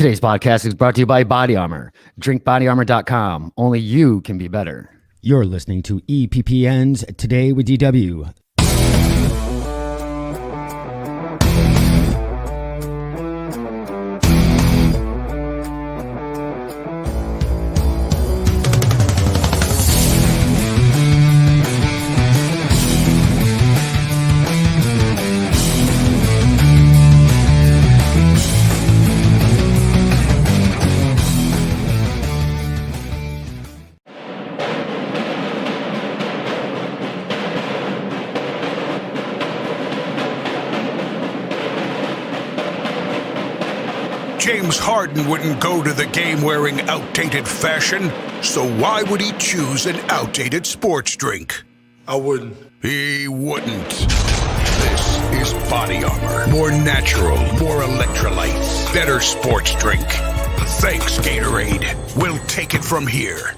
Today's podcast is brought to you by Body Armor. DrinkBodyArmor.com. Only you can be better. You're listening to EPPN's Today with DW. James Harden wouldn't go to the game wearing outdated fashion, so why would he choose an outdated sports drink? I wouldn't. He wouldn't. This is Body Armor. More natural, more electrolytes, better sports drink. Thanks, Gatorade. We'll take it from here.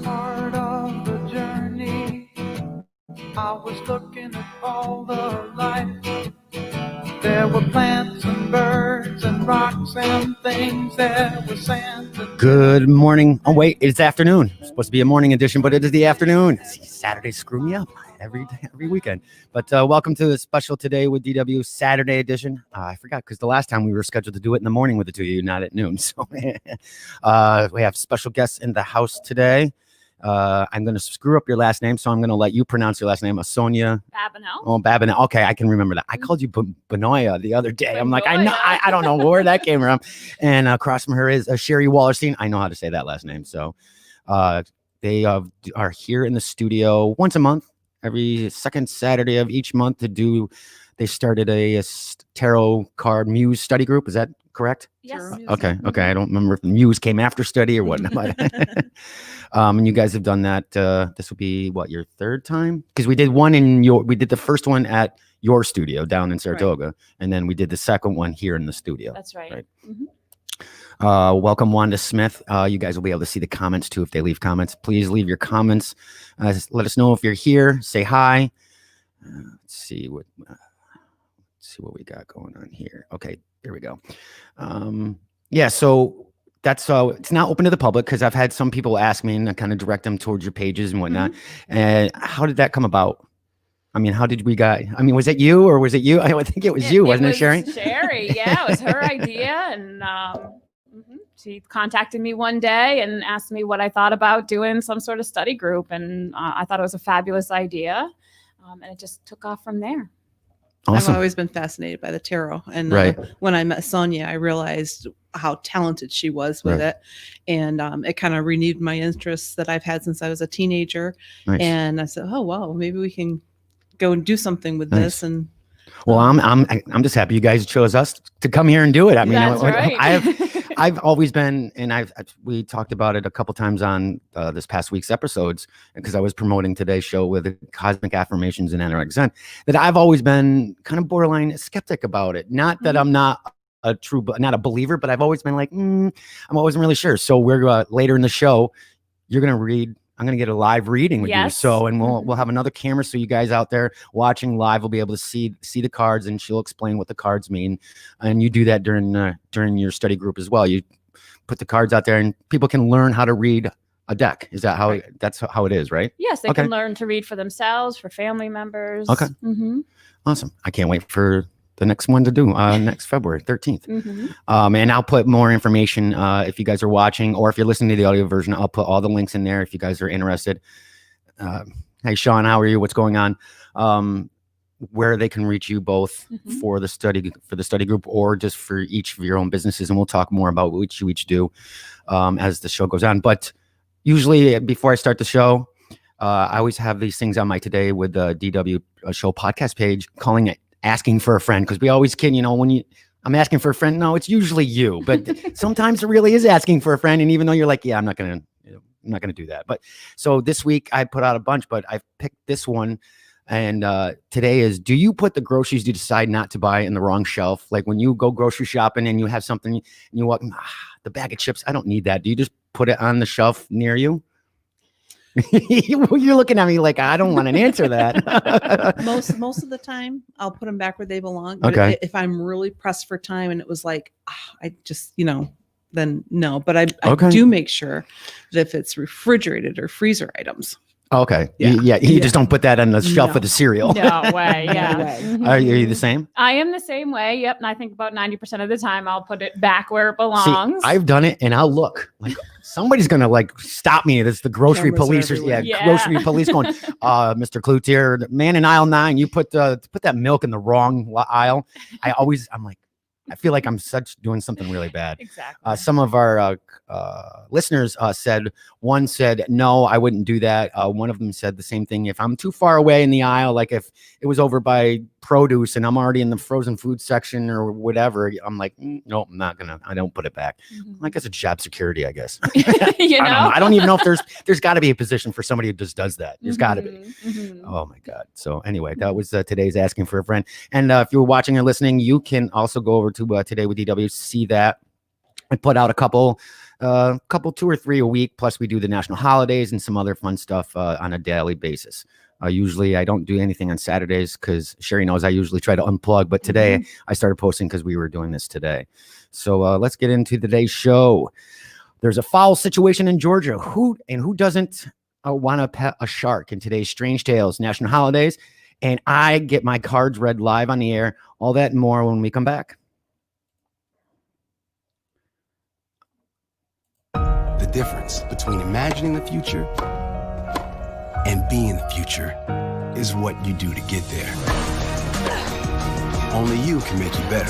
Part of the journey, I was looking at all the life. There were plants and birds and rocks and things. There was sand. Good morning. Oh, wait, it's afternoon. It's supposed to be a morning edition, but it is the afternoon. See, Saturdays screw me up every day, every weekend. But welcome to the special Today with DW Saturday edition. I forgot because the last time we were scheduled to do it in the morning with the two of you, not at noon. So we have special guests in the house today. I'm going to screw up your last name, so I'm going to let you pronounce your last name. Sonya. Babineau. Oh, Babineau. Okay, I can remember that. I called you Benoya the otother day. I'm like, I don't know where that came from. And across from her is Sharie Walerstein. I know how to say that last name. So they are here in the studio once a month, every second Saturday of each month to do. They started a Tarot Muse Study Group. Is that correct? Yes. Okay. I don't remember if the Muse came after study or what. And you guys have done that. This will be your third time? Because we did we did the first one at your studio down in Saratoga, right. And then we did the second one here in the studio. That's right. Mm-hmm. Welcome, Wanda Smith. You guys will be able to see the comments too if they leave comments. Please leave your comments. Let us know if you're here. Say hi. Let's see what we got going on here. Okay, there we go. So that's it's not open to the public because I've had some people ask me and I kind of direct them towards your pages and whatnot. Mm-hmm. And how did that come about? I mean, was it you or was it you? I think it was you, wasn't it, Sharie? Sharie, yeah, it was her idea. And she contacted me one day and asked me what I thought about doing some sort of study group. And I thought it was a fabulous idea. And it just took off from there. Awesome. I've always been fascinated by the tarot. And when I met Sonya, I realized how talented she was with it. And it kind of renewed my interests that I've had since I was a teenager. Nice. And I said, oh, wow, maybe we can go and do something with this. And well, I'm just happy you guys chose us to come here and do it. I mean, that's right. I've always been, and we talked about it a couple times on this past week's episodes because I was promoting today's show with Cosmic Affirmations and Adirondack Zen, that I've always been kind of borderline skeptic about it. Not that I'm not a believer, but I've always been like, I wasn't really sure. So we're later in the show, you're going to read. I'm going to get a live reading with you. So, and we'll have another camera. So you guys out there watching live will be able to see the cards and she'll explain what the cards mean. And you do that during your study group as well. You put the cards out there and people can learn how to read a deck. Is that how that's how it is, right? Yes. They can learn to read for themselves, for family members. Okay. Mm-hmm. Awesome. I can't wait for the next one to do next February 13th. Mm-hmm. And I'll put more information if you guys are watching or if you're listening to the audio version. I'll put all the links in there if you guys are interested. Hey, Sean, how are you? What's going on? Where they can reach you both for the study group or just for each of your own businesses. And we'll talk more about what you each do as the show goes on. But usually before I start the show, I always have these things on my Today with the DW show podcast page calling it asking for a friend, because we always kid, when I'm asking for a friend, no, it's usually you, but sometimes it really is asking for a friend. And even though you're like, yeah, I'm not going to do that. But so this week I put out a bunch, but I've picked this one And today is, do you put the groceries you decide not to buy in the wrong shelf? Like when you go grocery shopping and you have something and you walk, the bag of chips, I don't need that. Do you just put it on the shelf near you? You're looking at me like I don't want to answer that. most of the time I'll put them back where they belong. But Okay. if I'm really pressed for time and it was like, I just, then no. But I Okay. do make sure that if it's refrigerated or freezer items. Okay. Yeah. You just don't put that on the shelf No. with the cereal. No way. Yeah. No way. Mhm. Are you the same? I am the same way. Yep. And I think about 90% of the time I'll put it back where it See, belongs. I've done it and I'll look like somebody's going to like stop me. It's the grocery Cameras are police. everywhere. Yeah. Grocery police going, Mr. Cloutier, man in aisle 9, you put that milk in the wrong aisle. I'm like, I feel like I'm doing something really bad. Exactly. Some of our listeners one said, no, I wouldn't do that. One of them said the same thing. If I'm too far away in the aisle, like if it was over by produce and I'm already in the frozen food section or whatever, I'm like, no, I don't put it back. I guess it's job security, I guess. I don't even know if there's got to be a position for somebody who just does that. There's got to be. Mm-hmm. Oh my God. So anyway, that was today's Asking for a Friend. And if you're watching or listening, you can also go over to Today with DW, see that. I put out a couple, 2 or 3 a week. Plus we do the national holidays and some other fun stuff on a daily basis. Usually I don't do anything on Saturdays because Sharie knows I usually try to unplug. But today I started posting because we were doing this today. So let's get into today's show. There's a foul situation in Georgia. Who doesn't want to pet a shark in today's Strange Tales national holidays? And I get my cards read live on the air. All that and more when we come back. The difference between imagining the future and being the future is what you do to get there. Only you can make it better.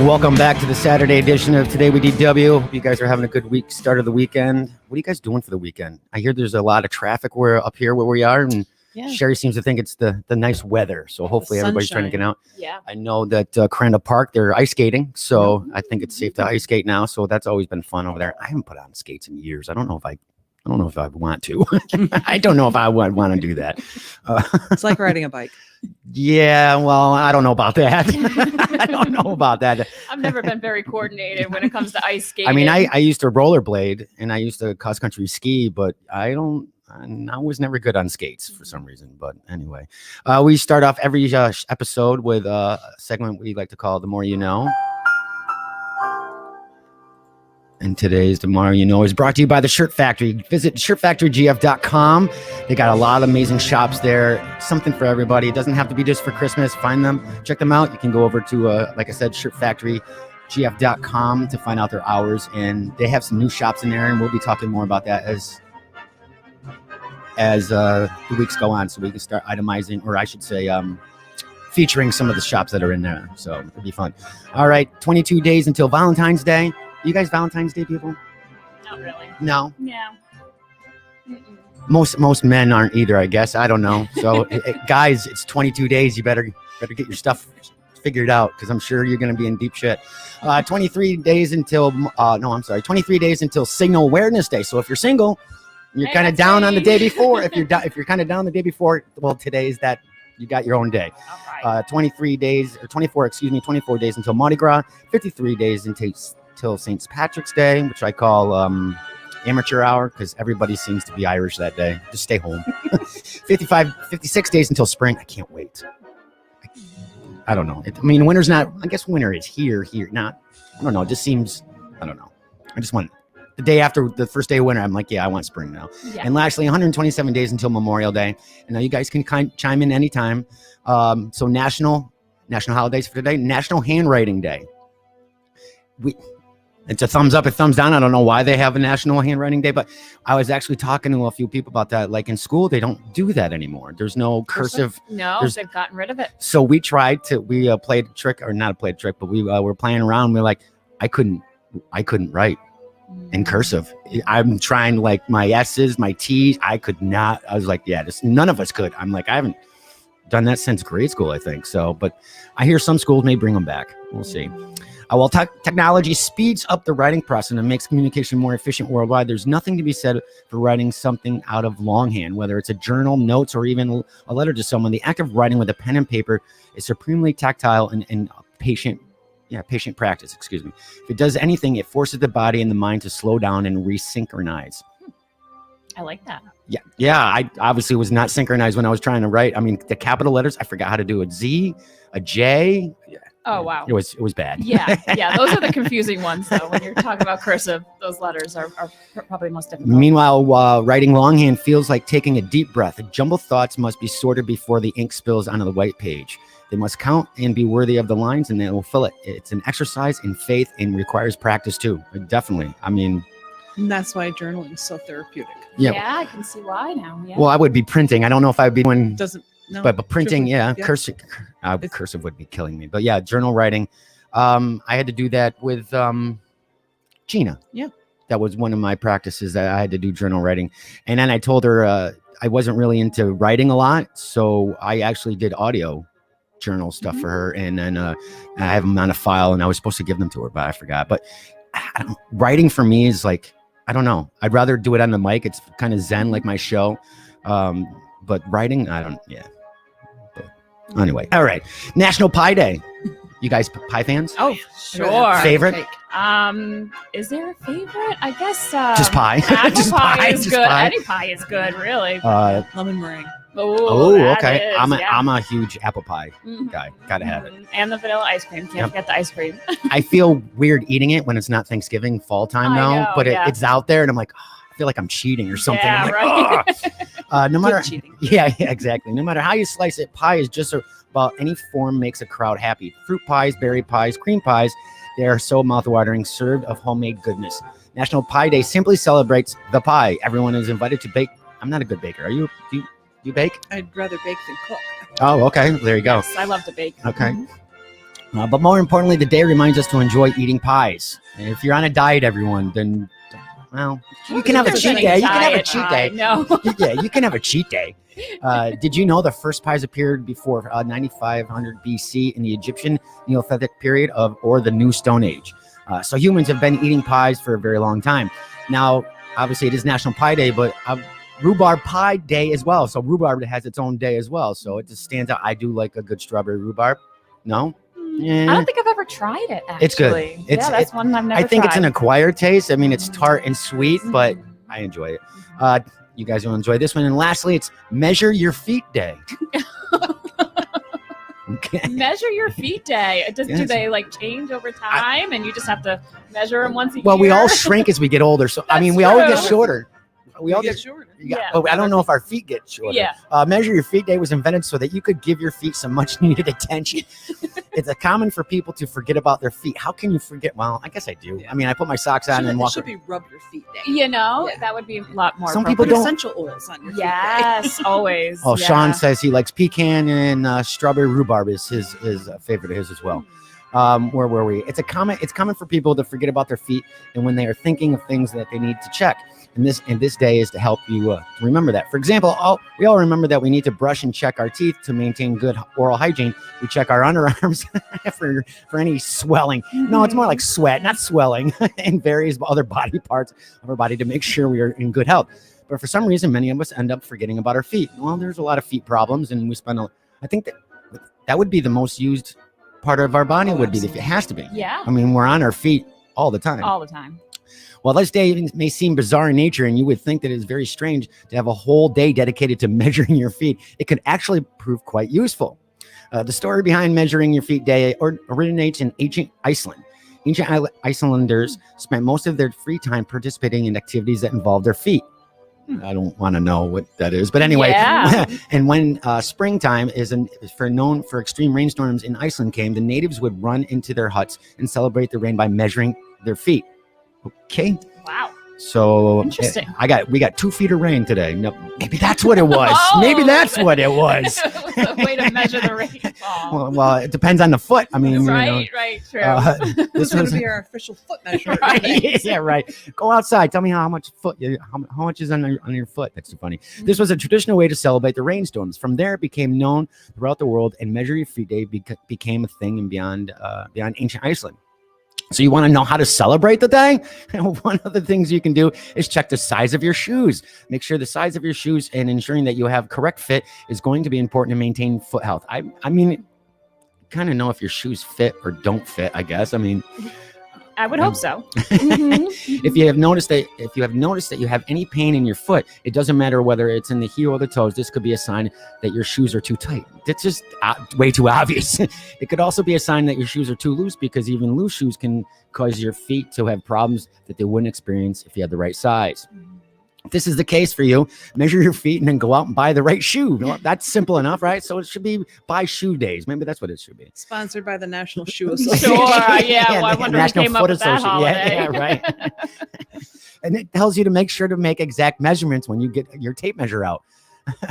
Welcome back to the Saturday edition of Today with DW. Hope you guys are having a good week, start of the weekend. What are you guys doing for the weekend? I hear there's a lot of traffic up here where we are, and Sharie seems to think it's the nice weather. So hopefully everybody's trying to get out. Yeah. I know that Coranda Park, they're ice skating, so I think it's safe to ice skate now. So that's always been fun over there. I haven't put on skates in years. I don't know if I want to. I don't know if I would want to do that. It's like riding a bike. Yeah, well, I don't know about that. I don't know about that. I've never been very coordinated when it comes to ice skating. I mean, I used to rollerblade and I used to cross country ski, but I was never good on skates for some reason. But anyway, we start off every episode with a segment we like to call The More You Know. And today's The More You Know is brought to you by the Shirt Factory. Visit shirtfactorygf.com. They got a lot of amazing shops there. Something for everybody. It doesn't have to be just for Christmas. Find them, check them out. You can go over to, like I said, shirtfactorygf.com to find out their hours. And they have some new shops in there, and we'll be talking more about that as the weeks go on, so we can start itemizing, or I should say, featuring some of the shops that are in there. So it'll be fun. All right, 22 days until Valentine's Day. You guys Valentine's Day people? Not really. No. Yeah. Mm-mm. Most men aren't either, I guess. I don't know. So guys, it's 22 days. You better get your stuff figured out, because I'm sure you're going to be in deep shit. 23 days until 23 days until Signal Awareness Day. So if you're single, you're kind of down on the day before. If you're kind of down the day before, well, today is that you got your own day. 24 days until Mardi Gras. 53 days until St. Patrick's Day, which I call amateur hour, because everybody seems to be Irish that day. Just stay home. 56 days until spring. I can't wait. I don't know. Winter's not. I guess winter is here. Not. I don't know. It just seems. I don't know. I just want the day after the first day of winter. I'm like, yeah, I want spring now. Yeah. And lastly, 127 days until Memorial Day. And now you guys can chime in anytime. So national holidays for today. National Handwriting Day. It's a thumbs up, a thumbs down. I don't know why they have a National Handwriting Day, but I was actually talking to a few people about that. Like in school, they don't do that anymore. There's no cursive. No, they've gotten rid of it. So we played a trick, or not played a trick, but we were playing around. We're like, I couldn't write in cursive. I'm trying, like, my S's, my T's. I could not. I was like, yeah, none of us could. I'm like, I done that since grade school, I think. So, but I hear some schools may bring them back. We'll see. While technology speeds up the writing process and makes communication more efficient worldwide, there's nothing to be said for writing something out of longhand, whether it's a journal, notes, or even a letter to someone. The act of writing with a pen and paper is supremely tactile and patient practice. Excuse me. If it does anything, it forces the body and the mind to slow down and resynchronize. I like that. Yeah. I obviously was not synchronized when I was trying to write. I mean, the capital letters, I forgot how to do a Z, a J. Yeah. Oh, wow. It was bad. Yeah. Those are the confusing ones, though. When you're talking about cursive, those letters are probably most difficult. Meanwhile, while writing longhand feels like taking a deep breath, jumbled thoughts must be sorted before the ink spills onto the white page. They must count and be worthy of the lines, and they will fill it. It's an exercise in faith and requires practice, too. Definitely. I mean... And that's why journaling is so therapeutic. Yeah, I can see why now. Yeah. Well, I would be printing. I don't know if I would be doing... No, but printing, cursive would be killing me. But yeah, journal writing. I had to do that with Gina. Yeah. That was one of my practices, that I had to do journal writing. And then I told her I wasn't really into writing a lot. So I actually did audio journal stuff for her. And then I have them on a file, and I was supposed to give them to her, but I forgot. But writing for me is like, I don't know. I'd rather do it on the mic. It's kind of zen, like my show. But writing, anyway. All right. National Pie Day. You guys pie fans? Oh, sure. Favorite? Is there a favorite? I guess just pie. Apple Just pie is just good. pie. Any pie is good, really. Lemon meringue. Okay. Is, I'm a huge apple pie guy. Gotta have it. And the vanilla ice cream. Can't forget the ice cream. I feel weird eating it when it's not Thanksgiving, fall time now, know, but it's out there, and I'm like, I feel like I'm cheating or something. Yeah, I'm like, no matter, cheating. yeah, exactly. No matter how you slice it, pie is just about any form makes a crowd happy. Fruit pies, berry pies, cream pies, they are so mouthwatering, served of homemade goodness. National Pie Day simply celebrates the pie. Everyone is invited to bake. I'm not a good baker. Are you? Do you bake? I'd rather bake than cook. Oh, okay. There you go. Yes, I love to bake. Okay. But more importantly, the day reminds us to enjoy eating pies. And if you're on a diet, everyone, then, well, you can have a cheat day. You can have a cheat day. No. Yeah, you can have a cheat day. Did you know the first pies appeared before 9500 BC in the Egyptian Neolithic period or the New Stone Age? So humans have been eating pies for a very long time. Now, obviously, it is National Pie Day, but Rhubarb Pie Day as well. So rhubarb has its own day as well. So it just stands out. I do like a good strawberry rhubarb. No? Yeah. I don't think I've ever tried it, actually. It's good. That's one I've never I think tried. it's an acquired taste. I mean, it's tart and sweet, but I enjoy it. You guys will enjoy this one. And lastly, it's Measure Your Feet Day. Okay. Measure Your Feet Day. Do they like change over time and you just have to measure them once a year? Well, we all shrink as we get older. So, I mean, we all get shorter. We all get shorter. Yeah. But I don't know if our feet get shorter. Yeah. Measure Your Feet Day was invented so that you could give your feet some much needed attention. It's common for people to forget about their feet. How can you forget? Well, I guess I do. Yeah. I mean, I put my socks on and walk. It should be Rub Your Feet Day. You know, that would be a lot more. Some people don't. Essential oils on your feet. Yes, always. Oh, yeah. Sean says he likes pecan and strawberry rhubarb is his favorite of his as well. Where were we? It's common for people to forget about their feet, and when they are thinking of things that they need to check. And this day is to help you remember that. For example, we all remember that we need to brush and check our teeth to maintain good oral hygiene. We check our underarms for any swelling. No, it's more like sweat, not swelling, and various other body parts of our body to make sure we are in good health. But for some reason, many of us end up forgetting about our feet. Well, there's a lot of feet problems, and we spend I think that would be the most used part of our body. Would be if it has to be. Yeah. I mean, we're on our feet all the time. All the time. While this day may seem bizarre in nature, and you would think that it is very strange to have a whole day dedicated to measuring your feet, it could actually prove quite useful. The story behind Measuring Your Feet Day originates in ancient Iceland. Ancient Icelanders spent most of their free time participating in activities that involved their feet. I don't want to know what that is, but anyway. Yeah. And when springtime is known for extreme rainstorms in Iceland came, the natives would run into their huts and celebrate the rain by measuring their feet. Okay. Wow. So Interesting. we got 2 feet of rain today. No, maybe that's what it was. Oh. Maybe that's what it was. It was a way to measure the rainfall. Well, it depends on the foot. I mean, Right, true. This this is going was to be our official foot measure. yeah, right. Go outside. Tell me how much how much is on your foot. That's so funny. This was a traditional way to celebrate the rainstorms. From there, it became known throughout the world, and Measure Your Feet Day became a thing and beyond ancient Iceland. So you want to know how to celebrate the day? One of the things you can do is check the size of your shoes. Make sure the size of your shoes and ensuring that you have correct fit is going to be important to maintain foot health. I mean, kind of know if your shoes fit or don't fit, I guess. I mean, I would hope so. if you have noticed that you have any pain in your foot, it doesn't matter whether it's in the heel or the toes. This could be a sign that your shoes are too tight. That's just way too obvious. It could also be a sign that your shoes are too loose, because even loose shoes can cause your feet to have problems that they wouldn't experience if you had the right size. If this is the case for you, measure your feet and then go out and buy the right shoe. Well, that's simple enough, right? So it should be buy shoe days. Maybe that's what it should be. Sponsored by the National Shoe Association. Sure, yeah. Well, I wonder who National came up Foot with that Association. holiday. Yeah, right. And it tells you to make sure to make exact measurements when you get your tape measure out.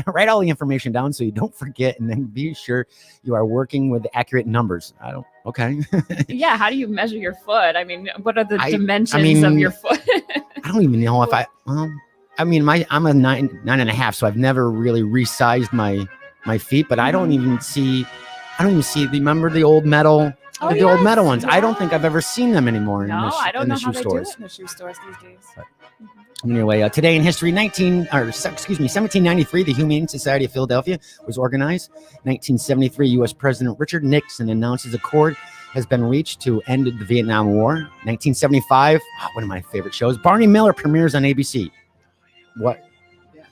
Write all the information down so you don't forget, and then be sure you are working with accurate numbers. Okay. Yeah, how do you measure your foot? I mean, what are the dimensions of your foot? I don't even know if I'm a 9.5, so I've never really resized my feet, but I don't even see. Remember the old metal? Oh, the old yes, metal ones. yeah. I don't think I've ever seen them anymore No, I don't in the know how shoe they stores. do it in the shoe stores these days. Anyway, today in history, 1793, the Humane Society of Philadelphia was organized. 1973, U.S. President Richard Nixon announces accord has been reached to end the Vietnam War. 1975, one of my favorite shows, Barney Miller premieres on ABC. What? Yeah.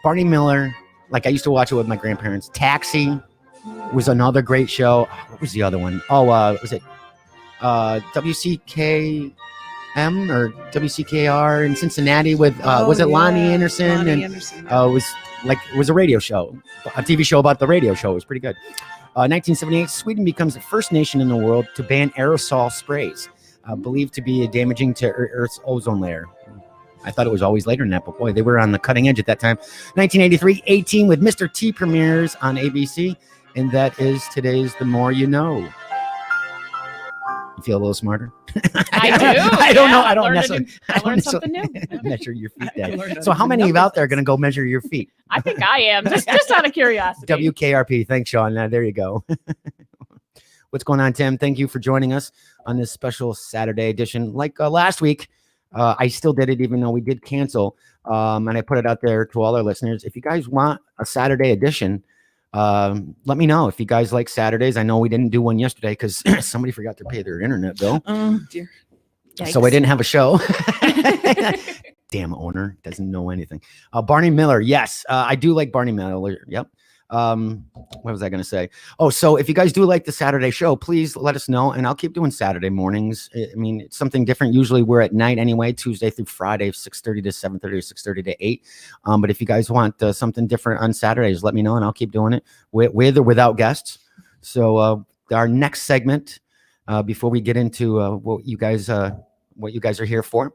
Barney Miller, like I used to watch it with my grandparents. Taxi was another great show. What was the other one? Was it WCKM or WCKR in Cincinnati with was it Lonnie Anderson? Lonnie and Anderson, it was a radio show, a TV show about the radio show. It was pretty good. 1978, Sweden becomes the first nation in the world to ban aerosol sprays, believed to be damaging to Earth's ozone layer. I thought it was always later than that, but boy, they were on the cutting edge at that time. 1983, 18 with Mr. T premieres on ABC, and that is today's The More You Know. You feel a little smarter? I do. I don't know. I don't necessarily. I learned something new. Measure your feet down. So how many of you out there are going to go measure your feet? I think I am, just out of curiosity. WKRP. Thanks, Sean. There you go. What's going on, Tim? Thank you for joining us on this special Saturday edition. Like last week, I still did it, even though we did cancel. And I put it out there to all our listeners. If you guys want a Saturday edition, let me know if you guys like Saturdays. I know we didn't do one yesterday because somebody forgot to pay their internet bill. Oh, dear. Yikes. So we didn't have a show. Damn owner doesn't know anything. Barney Miller. Yes, I do like Barney Miller. Yep. What was I going to say? Oh, so if you guys do like the Saturday show, please let us know, and I'll keep doing Saturday mornings. I mean, it's something different. Usually we're at night anyway, Tuesday through Friday, 6:30 to 7:30 or 6:30 to 8. But if you guys want something different on Saturdays, let me know, and I'll keep doing it with or without guests. So our next segment, before we get into what you guys are here for,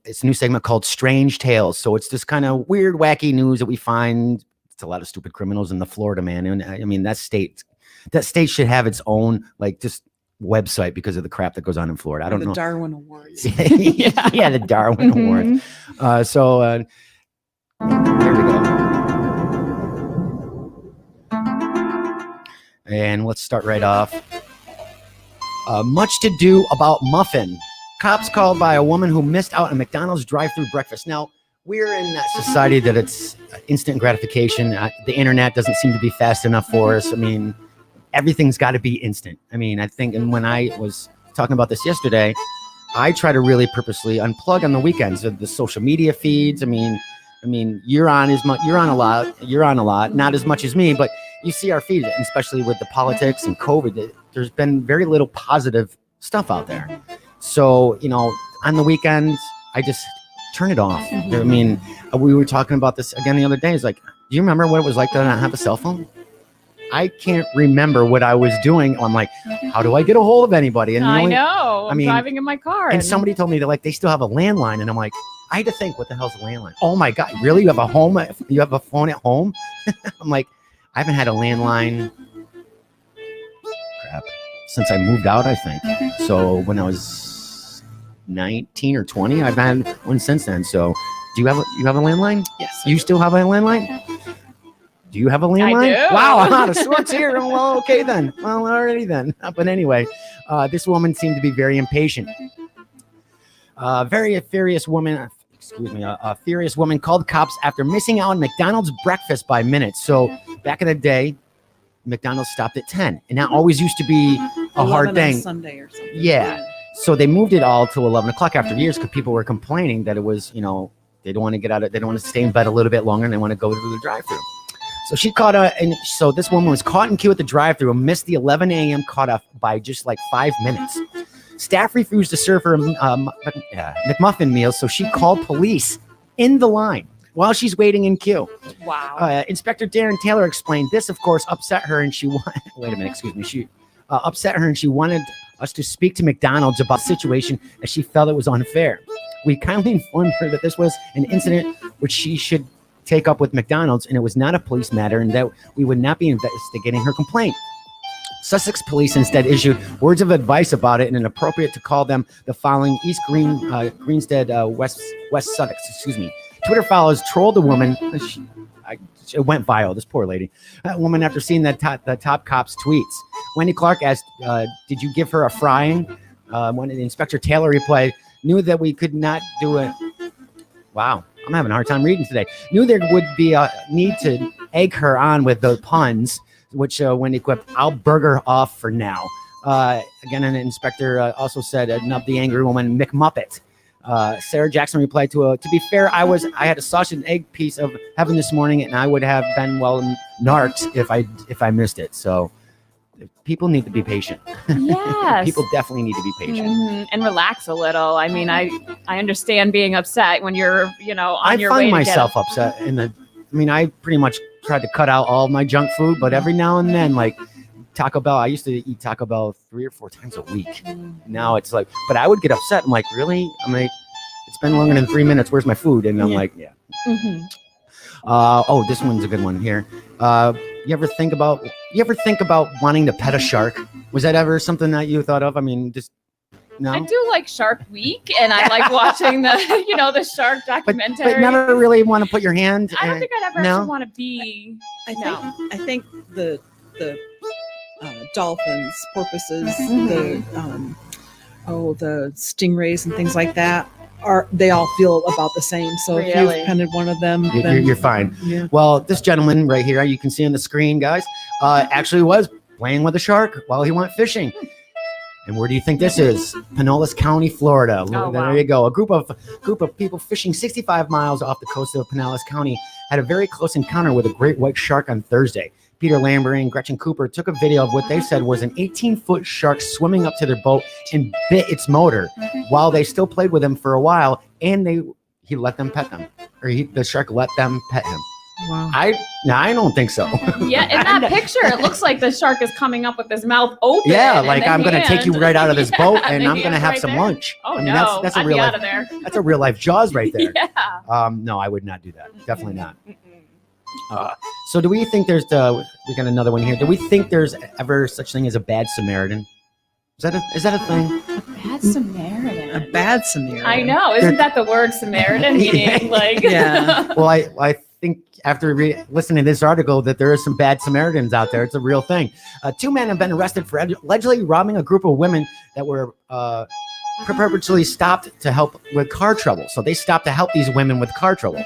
it's a new segment called Strange Tales. So it's this kind of weird, wacky news that we find. It's a lot of stupid criminals in the Florida, man. And I mean, that state should have its own just website because of the crap that goes on in Florida. I don't know. The Darwin Awards. Yeah, the Darwin Awards. So here we go. And let's start right off. Much to do about muffin. Cops called by a woman who missed out on McDonald's drive-through breakfast. Now, we're in that society that it's instant gratification. The internet doesn't seem to be fast enough for us. I mean, everything's got to be instant. I mean, I think, and when I was talking about this yesterday, I try to really purposely unplug on the weekends of the social media feeds. I mean, you're on a lot, not as much as me, but you see our feed, and especially with the politics and COVID, there's been very little positive stuff out there. So, on the weekends, I just turn it off. Mm-hmm. I mean, we were talking about this again the other day. It's like, do you remember what it was like to not have a cell phone? I can't remember what I was doing. I'm like, how do I get a hold of anybody? And I know. I'm mean, driving in my car. And somebody told me that like they still have a landline, and I'm like, I had to think, what the hell's a landline? Oh my God, really? You have a home? You have a phone at home? I'm like, I haven't had a landline since I moved out, I think. So when I was 19 or 20, I've had one since then. So do you have a landline? Yes. You still have a landline? Do you have a landline? I do. Wow, I'm out of sorts here. Well, okay then. Well, alrighty then. But anyway, this woman seemed to be very impatient. Very furious woman. A furious woman called cops after missing out on McDonald's breakfast by minutes. So back in the day, McDonald's stopped at 10, and that always used to be a hard thing. On Sunday or something. Yeah. So they moved it all to 11 o'clock after years because people were complaining that it was, they don't want to get out of, they don't want to stay in bed a little bit longer, and they want to go to the drive-thru. So she caught and so this woman was caught in queue at the drive-thru and missed the 11 a.m. cutoff by just like 5 minutes. Staff refused to serve her McMuffin meals, so she called police in the line while she's waiting in queue. Wow. Inspector Darren Taylor explained this, of course, upset her, and she upset her, and she wanted us to speak to McDonald's about the situation as she felt it was unfair. We kindly informed her that this was an incident which she should take up with McDonald's, and it was not a police matter, and that we would not be investigating her complaint. Sussex police instead issued words of advice about it, and it appropriate to call them the following: East Greenstead, West Sussex. Twitter followers trolled the woman. It went viral. This poor lady. That woman, after seeing the top cop's tweets. Wendy Clark asked, "Did you give her a frying?" When Inspector Taylor replied, "Knew that we could not do it." Wow, I'm having a hard time reading today. Knew there would be a need to egg her on with the puns. Which Wendy quipped, "I'll burger off for now." Again, an inspector also said, "Nub the angry woman, McMuppet." Sarah Jackson replied to be fair, I had a sausage and egg piece of heaven this morning, and I would have been well narked if I missed it." So people need to be patient. Yes. People definitely need to be patient. And relax a little. I mean, I understand being upset when you're, on your way I find to myself upset I pretty much tried to cut out all of my junk food, but every now and then, like Taco Bell, I used to eat Taco Bell 3 or 4 times a week. Now it's like, but I would get upset. I'm like, really? I'm like, it's been longer than 3 minutes. Where's my food? And I'm like, yeah. Oh, this one's a good one here. You ever think about wanting to pet a shark? Was that ever something that you thought of? I mean, just no. I do like Shark Week, and I like watching the, the shark documentary. But never really want to put your hand. I don't think I'd ever want to be. I think the dolphins, porpoises, the stingrays and things like that they all feel about the same. So if you've petted one of them, then you're fine. Yeah. Well, this gentleman right here, you can see on the screen, guys, actually was playing with a shark while he went fishing. And where do you think this is? Pinellas County, Florida. Oh, there you go. A group of people fishing 65 miles off the coast of Pinellas County had a very close encounter with a great white shark on Thursday. Peter Lambert and Gretchen Cooper took a video of what they said was an 18-foot shark swimming up to their boat and bit its motor while they still played with him for a while, and he let them pet them, or the shark let them pet him. Wow. I don't think so. Yeah, in that picture, it looks like the shark is coming up with his mouth open. Yeah, like I'm going to take you right out of this boat, and I'm going to have some lunch. Oh, I mean, no, that's a I'd real be life, out of there. That's a real life Jaws right there. Yeah. No, I would not do that. Definitely not. So do we think we got another one here. Do we think there's ever such thing as a bad Samaritan? Is that a thing? Bad Samaritan. A bad Samaritan. I know. Isn't that the word Samaritan? Meaning like. Yeah. Well, I think after listening to this article that there are some bad Samaritans out there. It's a real thing. 2 men have been arrested for allegedly robbing a group of women that were purposely stopped to help with car trouble. So they stopped to help these women with car trouble.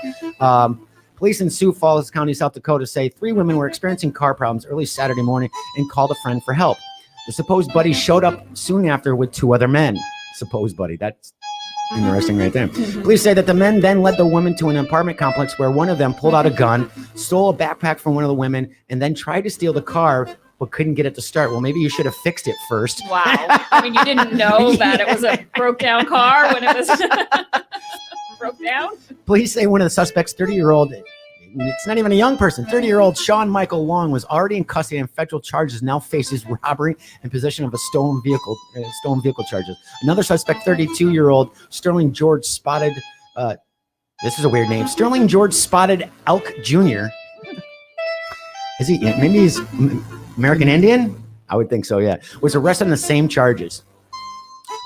Police in Sioux Falls County, South Dakota say 3 women were experiencing car problems early Saturday morning and called a friend for help. The supposed buddy showed up soon after with 2 other men. Supposed buddy. That's interesting right there. Police say that the men then led the women to an apartment complex where one of them pulled out a gun, stole a backpack from one of the women, and then tried to steal the car but couldn't get it to start. Well, maybe you should have fixed it first. Wow. I mean, you didn't know that it was a broke down car when it was broke down? Police say one of the suspects, 30-year-old it's not even a young person. 30-year-old Sean Michael Long was already in custody on federal charges, now faces robbery and possession of a stolen vehicle charges. Another suspect, 32-year-old Sterling George Spotted, this is a weird name, Sterling George Spotted Elk Jr. Is he, maybe he's American Indian? I would think so, yeah. Was arrested on the same charges.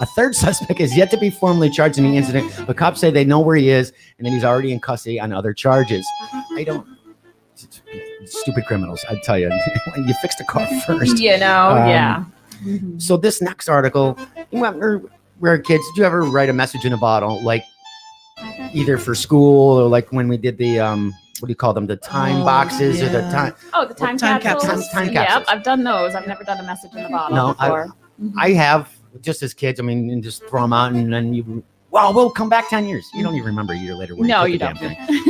A third suspect is yet to be formally charged in the incident, but cops say they know where he is, and then he's already in custody on other charges. Stupid criminals, I tell you. You fix the car first. Yeah. So this next article, we're kids. Did you ever write a message in a bottle, like either for school or like when we did the what do you call them? The time boxes or the time? Oh, the time capsules. Time capsules. Yep, I've done those. I've never done a message in a bottle before. I have. Just as kids, I mean, and just throw them out, and then we'll come back 10 years. You don't even remember a year later. No, you don't.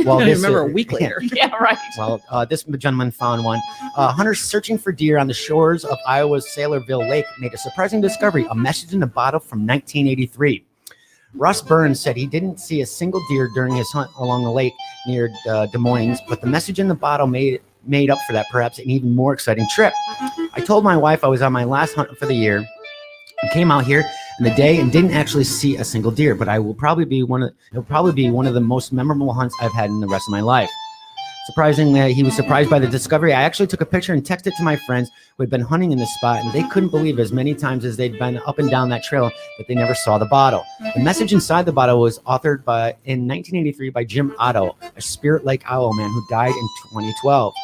Well, you remember a week later. Yeah, right. Well, this gentleman found one. Hunters searching for deer on the shores of Iowa's Saylorville Lake made a surprising discovery, a message in a bottle from 1983. Russ Burns said he didn't see a single deer during his hunt along the lake near Des Moines, but the message in the bottle made up for that, perhaps an even more exciting trip. I told my wife I was on my last hunt for the year. I came out here in the day and didn't actually see a single deer, but it'll probably be one of the most memorable hunts I've had in the rest of my life. Surprisingly, he was surprised by the discovery. I actually took a picture and texted it to my friends who had been hunting in this spot, and they couldn't believe as many times as they'd been up and down that trail that they never saw the bottle. The message inside the bottle was authored in 1983 by Jim Otto, a Spirit Lake owl man who died in 2012.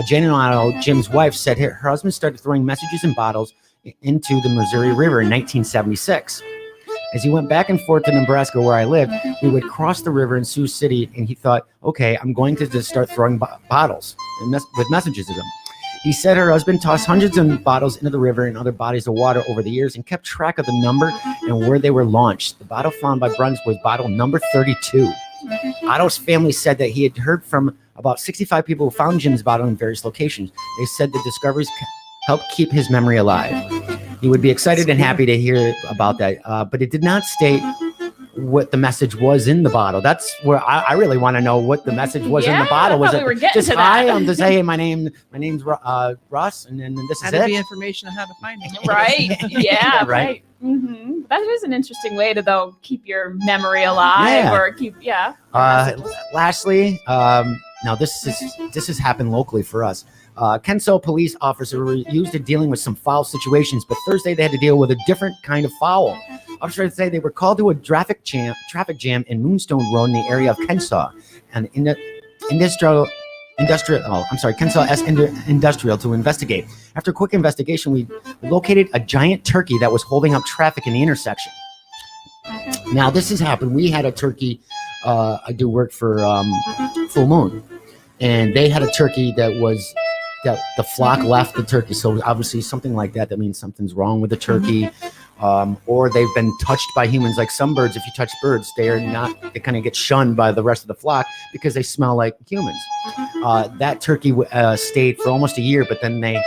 Janet Otto, Jim's wife, said her husband started throwing messages in bottles into the Missouri River in 1976. As he went back and forth to Nebraska where I lived, we would cross the river in Sioux City, and he thought, okay, I'm going to just start throwing bottles with messages in them. He said her husband tossed hundreds of bottles into the river and other bodies of water over the years and kept track of the number and where they were launched. The bottle found by Bruns was bottle number 32. Otto's family said that he had heard from about 65 people who found Jim's bottle in various locations. They said the discoveries help keep his memory alive. He would be excited and happy to hear about that, but it did not state what the message was in the bottle. That's where I really want to know what the message was in the bottle. Was it just hi? I'm just hey, my name's Russ, and then this is it. Be information on how to find him. Right? Yeah. Right. Mm-hmm. That is an interesting way to keep your memory alive or keep Lastly, now this has happened locally for us. Kenso police officers were used to dealing with some foul situations, but Thursday they had to deal with a different kind of foul. Officers say they were called to a traffic jam in Moonstone Road in the area of Kensaw, and Kensaw S Industrial to investigate. After a quick investigation, we located a giant turkey that was holding up traffic in the intersection. Now this has happened. We had a turkey. I do work for Full Moon, and they had a turkey that the flock left the turkey. So obviously something like that means something's wrong with the turkey, or they've been touched by humans. Like some birds, if you touch birds, they kind of get shunned by the rest of the flock because they smell like humans. That turkey stayed for almost a year, but then they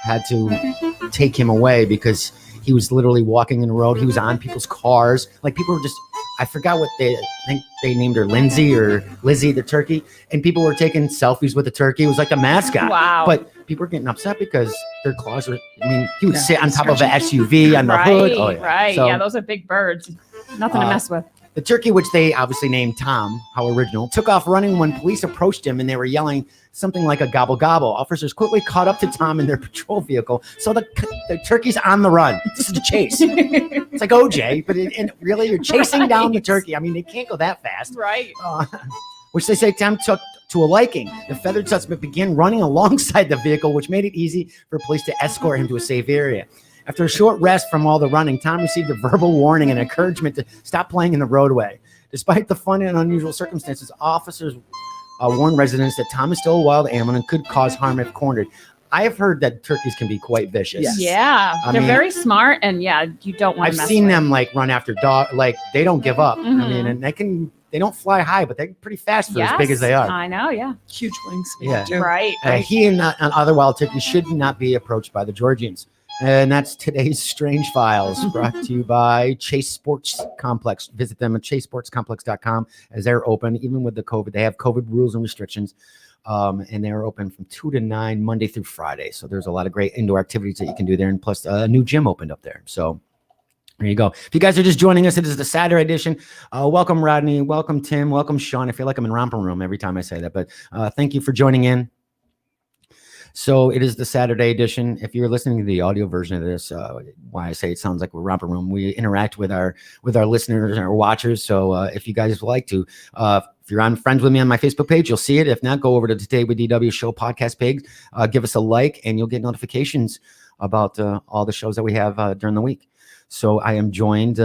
had to take him away because he was literally walking in the road. He was on people's cars. Like people were just, I forgot what I think they named her Lindsay or Lizzie, the turkey. And people were taking selfies with the turkey. It was like a mascot. Wow. But people were getting upset because their claws were, he would sit on top of an SUV on the hood. Oh, yeah. Right. So, those are big birds. Nothing to mess with. The turkey, which they obviously named Tom, how original, took off running when police approached him and they were yelling something like a gobble gobble. Officers quickly caught up to Tom in their patrol vehicle. So the turkey's on the run. This is a chase. It's like OJ, but really you're chasing down the turkey. I mean, they can't go that fast. Right. Which they say Tom took to a liking. The feathered suspect began running alongside the vehicle, which made it easy for police to escort him to a safe area. After a short rest from all the running, Tom received a verbal warning and encouragement to stop playing in the roadway. Despite the fun and unusual circumstances, officers warned residents that Tom is still a wild animal and could cause harm if cornered. I have heard that turkeys can be quite vicious. Yes. Yeah, they're very smart, and you don't want to mess with them. I've seen them run after dogs. They don't give up. Mm-hmm. I mean, and they don't fly high, but they're pretty fast for as big as they are. I know, yeah. Huge wingspan. Yeah. Right. He and other wild turkeys should not be approached by the Georgians. And that's today's Strange Files, brought to you by Chase Sports Complex. Visit them at chasesportscomplex.com, as they're open. Even with the COVID, they have COVID rules and restrictions. And they're open from 2 to 9, Monday through Friday. So there's a lot of great indoor activities that you can do there. And plus a new gym opened up there. So there you go. If you guys are just joining us, it is the Saturday edition. Welcome, Rodney. Welcome, Tim. Welcome, Sean. I feel like I'm in romper room every time I say that, but thank you for joining in. So it is the Saturday edition. If you're listening to the audio version of this, why I say it sounds like we're romper room, we interact with our listeners and our watchers. So if you guys would like to, if you're on friends with me on my Facebook page, you'll see it. If not, go over to the Today with DW show podcast page, give us a like, and you'll get notifications about all the shows that we have during the week. So I am joined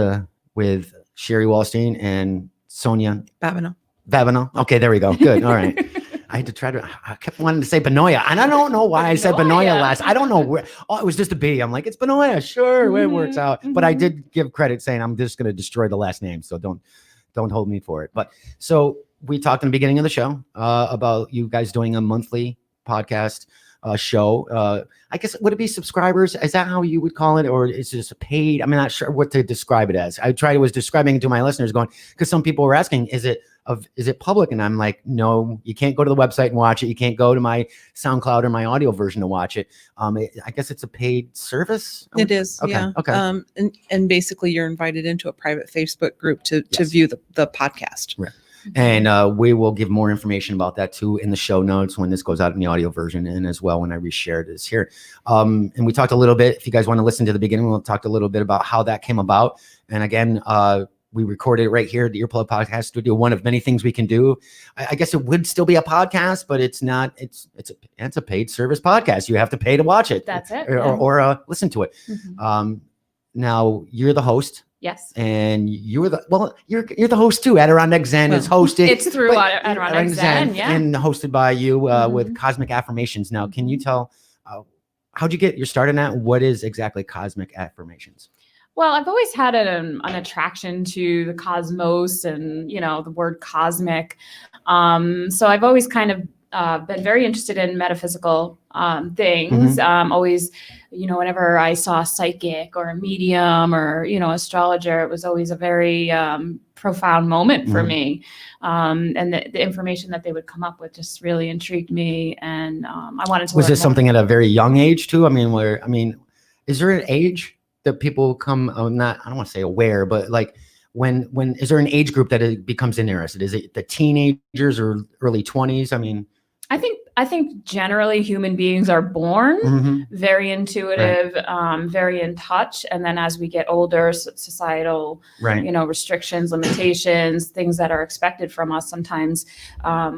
with Sharie Walerstein and Sonya Babineau. Okay, there we go. Good. All right. I had to I kept wanting to say Benoya, and I don't know why I said Benoya last. I don't know where. Oh, it was just a B. I'm like, it's Benoya. Sure, it works out. But I did give credit saying I'm just going to destroy the last name. So don't hold me for it. But so we talked in the beginning of the show about you guys doing a monthly podcast show. I guess, would it be subscribers? Is that how you would call it? Or is it just a paid? I'm not sure what to describe it as. I was describing it to my listeners going, because some people were asking, is it public? And I'm like, no, you can't go to the website and watch it. You can't go to my SoundCloud or my audio version to watch it. I guess it's a paid service. It is. Okay. Yeah. Okay. And basically you're invited into a private Facebook group to view the podcast. Right. And we will give more information about that too in the show notes when this goes out in the audio version, and as well when I reshare this here. And we talked a little bit, if you guys want to listen to the beginning, we'll talk a little bit about how that came about. And again, we recorded it right here at the Earplug Podcast Studio. One of many things we can do. I guess it would still be a podcast, but it's not. It's a paid service podcast. You have to pay to watch it. That's it. Or listen to it. Now you're the host. Yes. And you're the host too. Adirondack Zen is hosted. It's through Adirondack Zen, yeah. And hosted by you with Cosmic Affirmations. Now, can you tell, how'd you get your start in that? What is exactly Cosmic Affirmations? Well, I've always had an attraction to the cosmos and, the word cosmic. So I've always kind of been very interested in metaphysical things. Always, whenever I saw a psychic or a medium or, astrologer, it was always a very profound moment for me. And the information that they would come up with just really intrigued me. And I wanted to. Was this something at a very young age too? Is there an age that people come? I don't want to say aware, but like when is there an age group that it becomes interested? Is it the teenagers or early 20s? I think generally human beings are born very intuitive, very in touch. And then as we get older, societal, restrictions, limitations, things that are expected from us, sometimes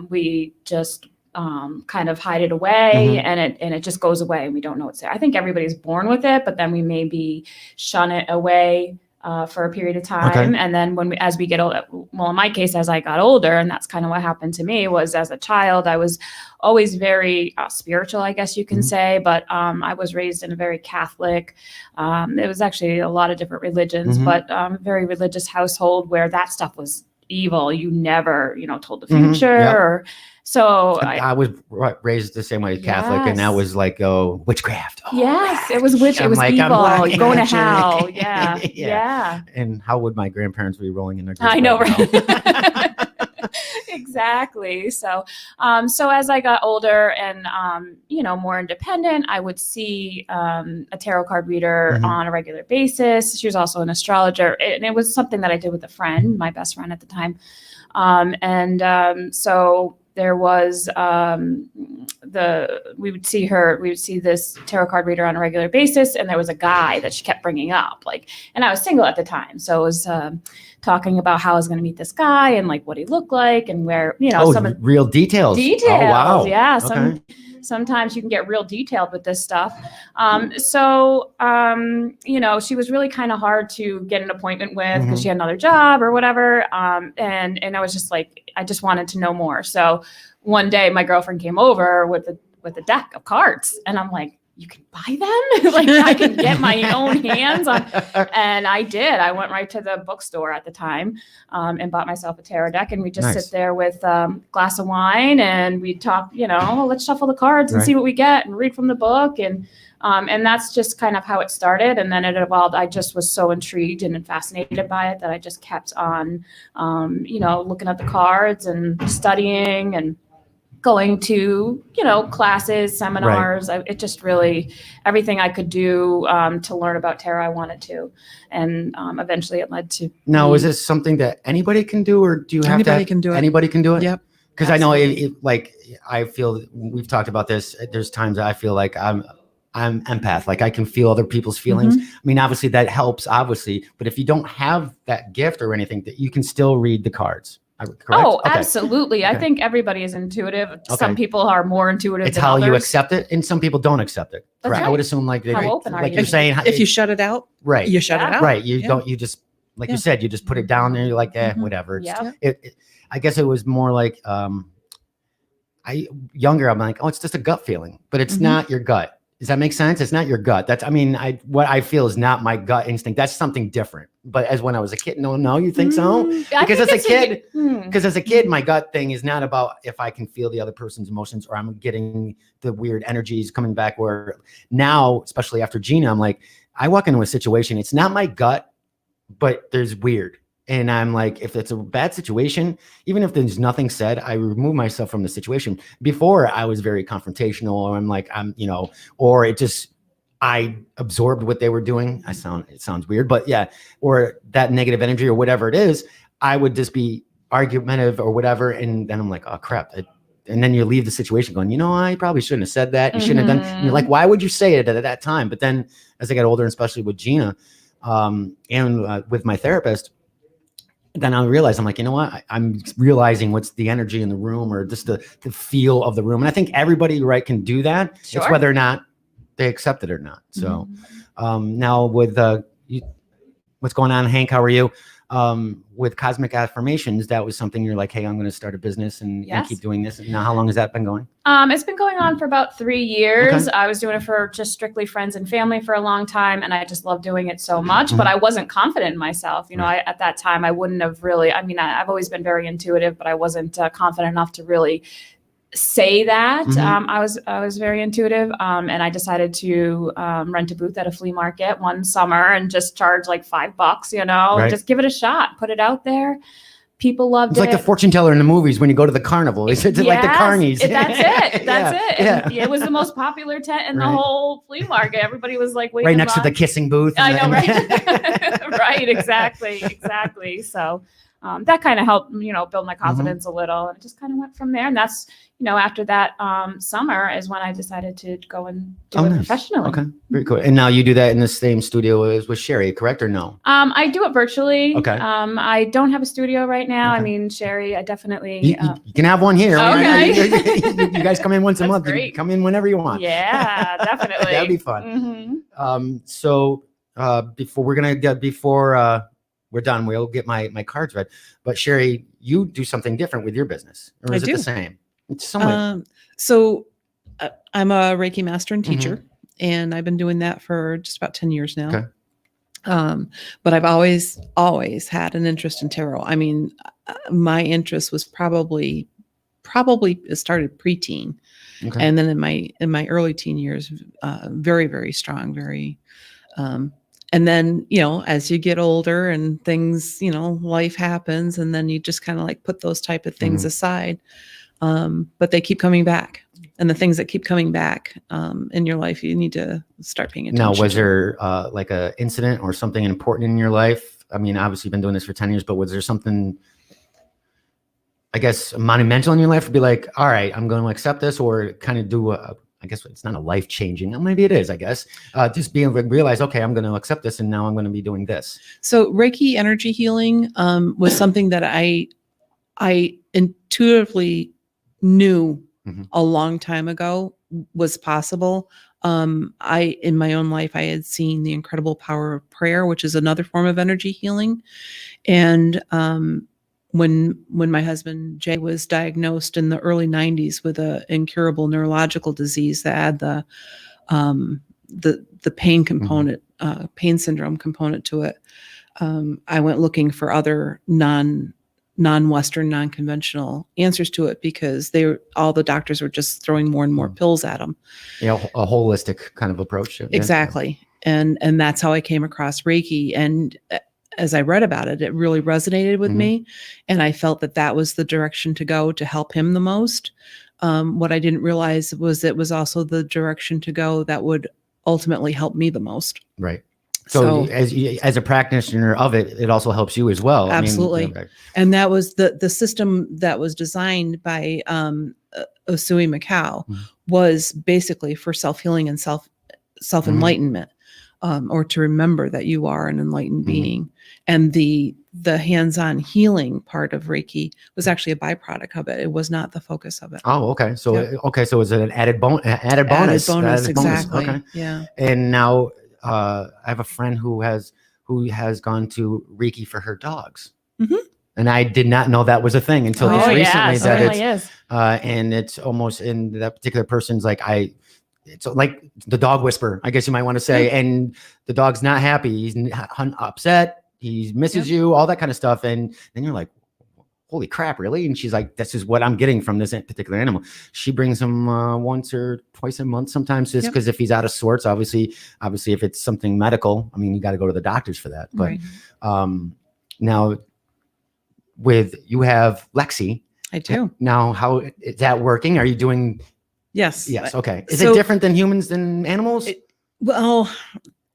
we just kind of hide it away and it just goes away and we don't know what's there. I think everybody's born with it, but then we maybe shun it away for a period of time. And then as we get older, well, in my case, as I got older, and that's kind of what happened to me, was as a child, I was always very spiritual, I guess you can say, but I was raised in a very Catholic, it was actually a lot of different religions, but very religious household where that stuff was evil. You never, told the future So I was raised the same way, Catholic, and that was like, witchcraft. Yes, it was witch. It was evil. You're going to hell. Yeah. And how would my grandparents be rolling in their grave? I know, right? Exactly. So as I got older and, more independent, I would see a tarot card reader on a regular basis. She was also an astrologer, and it was something that I did with a friend, my best friend at the time. So there was we would see this tarot card reader on a regular basis, and there was a guy that she kept bringing up, and I was single at the time, so it was talking about how I was going to meet this guy and like what he looked like and where some real details. Oh wow, yeah. Sometimes you can get real detailed with this stuff. She was really kind of hard to get an appointment with because she had another job or whatever. And I was just like, I just wanted to know more. So one day my girlfriend came over with a deck of cards, and I'm like, you can buy them? Like I can get my own hands on. And I did. I went right to the bookstore at the time and bought myself a tarot deck. And we just sit there with a glass of wine and we talk, let's shuffle the cards and see what we get and read from the book. And that's just kind of how it started. And then it evolved. I just was so intrigued and fascinated by it that I just kept on, looking at the cards and studying and going to, classes, seminars. It just really, everything I could do to learn about tarot, I wanted to. And eventually it led to. Now, is this something that anybody can do, or do you have anybody can do it? Anybody can do it? Yep. Because I know I feel, we've talked about this. There's times I feel like I'm empath. Like I can feel other people's feelings. I mean, obviously that helps, obviously, but if you don't have that gift or anything, that you can still read the cards. Correct? Oh, absolutely. I think everybody is intuitive. Some people are more intuitive. It's how you accept it, and some people don't accept it. That's right. I would assume like how open are you? you're saying, if you shut it out, right? You shut it out, right? You don't. You just you said, you just put it down there. You're like, whatever. I guess it was more like younger. I'm like, oh, it's just a gut feeling, but it's not your gut. Does that make sense? It's not your gut. What I feel is not my gut instinct. That's something different. But as when I was a kid, no, you think so? Because as a kid, my gut thing is not about if I can feel the other person's emotions or I'm getting the weird energies coming back. Where now, especially after Gina, I'm like, I walk into a situation, it's not my gut, but there's weird. And I'm like, if it's a bad situation, even if there's nothing said, I remove myself from the situation. Before I was very confrontational, or I'm like, or it just, I absorbed what they were doing. It sounds weird, but yeah. Or that negative energy or whatever it is, I would just be argumentative or whatever. And then I'm like, oh crap. And then you leave the situation going, I probably shouldn't have said that. You shouldn't have done. And you're like, why would you say it at that time? But then as I got older, and especially with Gina and with my therapist, then I realized, I'm like, you know what? I'm realizing what's the energy in the room, or just the feel of the room. And I think everybody, can do that. Sure. It's whether or not they accept it or not. So now with what's going on, Hank, how are you? With Cosmic Affirmations, that was something you're like, hey, I'm going to start a business and keep doing this. Now, how long has that been going? It's been going on for about 3 years. Okay. I was doing it for just strictly friends and family for a long time, and I just love doing it so much, but I wasn't confident in myself. At that time, I wouldn't have really, I've always been very intuitive, but I wasn't confident enough to really say that. I was very intuitive, and I decided to rent a booth at a flea market one summer and just charge like $5, just give it a shot, put it out there. People loved it. It's like the fortune teller in the movies when you go to the carnival. It's like the carnies. That's it. And it was the most popular tent in the whole flea market. Everybody was like waiting right next to the kissing booth. I know, right? Right, exactly. So that kind of helped, build my confidence a little, and it just kind of went from there. And that's, after that summer is when I decided to go and do it professionally. Okay, very cool. And now you do that in the same studio as with Sharie, correct or no? I do it virtually. Okay. I don't have a studio right now. Okay. Sharie, I definitely. You can have one here. Okay. You guys come in once a month. Great. Come in whenever you want. Yeah, definitely. That'd be fun. So before we're done, we'll get my cards read. But Sharie, you do something different with your business, or is it the same? It's somewhat. So I'm a Reiki master and teacher, and I've been doing that for just about 10 years now. Okay. But I've always had an interest in tarot. My interest was probably started preteen, and then in my early teen years, very, very strong, very. And then, as you get older and things, life happens, and then you just kind of like put those type of things aside. But they keep coming back, and the things that keep coming back in your life, you need to start paying attention. Now, was there like a incident or something important in your life? Obviously you've been doing this for 10 years, but was there something, I guess, monumental in your life to be like, all right, I'm going to accept this, or kind of do I guess it's not a life changing. Maybe it is, I guess. Just being able to realize, okay, I'm going to accept this, and now I'm going to be doing this. So Reiki energy healing was something that I intuitively knew a long time ago was possible. In my own life, I had seen the incredible power of prayer, which is another form of energy healing. And when my husband Jay was diagnosed in the early 90s with an incurable neurological disease that had the the pain component, pain syndrome component to it. I went looking for other non-Western, non-conventional answers to it because all the doctors were just throwing more and more pills at them. A holistic kind of approach. Yeah. Exactly. And that's how I came across Reiki. And as I read about it, it really resonated with me. And I felt that was the direction to go to help him the most. What I didn't realize was it was also the direction to go that would ultimately help me the most. Right. So as a practitioner of it, it also helps you as well. Absolutely. I mean, and that was the system that was designed by Usui Mikao was basically for self-healing and self-enlightenment, or to remember that you are an enlightened being. And the hands-on healing part of Reiki was actually a byproduct of it. It was not the focus of it. Oh, okay. So, So is it an added bonus? Added bonus, exactly. Okay. Yeah. And now I have a friend who has gone to Reiki for her dogs. And I did not know that was a thing until just recently. And it's almost in that particular person's it's like the dog whisperer, I guess you might want to say. And the dog's not happy. He's upset. He misses you, all that kind of stuff. And then you're like, holy crap, really? And she's like, this is what I'm getting from this particular animal. She brings him once or twice a month sometimes, just because if he's out of sorts, obviously if it's something medical, I mean, you got to go to the doctors for that. But now you have Lexi. I do. Now, how is that working? Are you doing... Yes. Okay. Is it different than humans than animals? Well,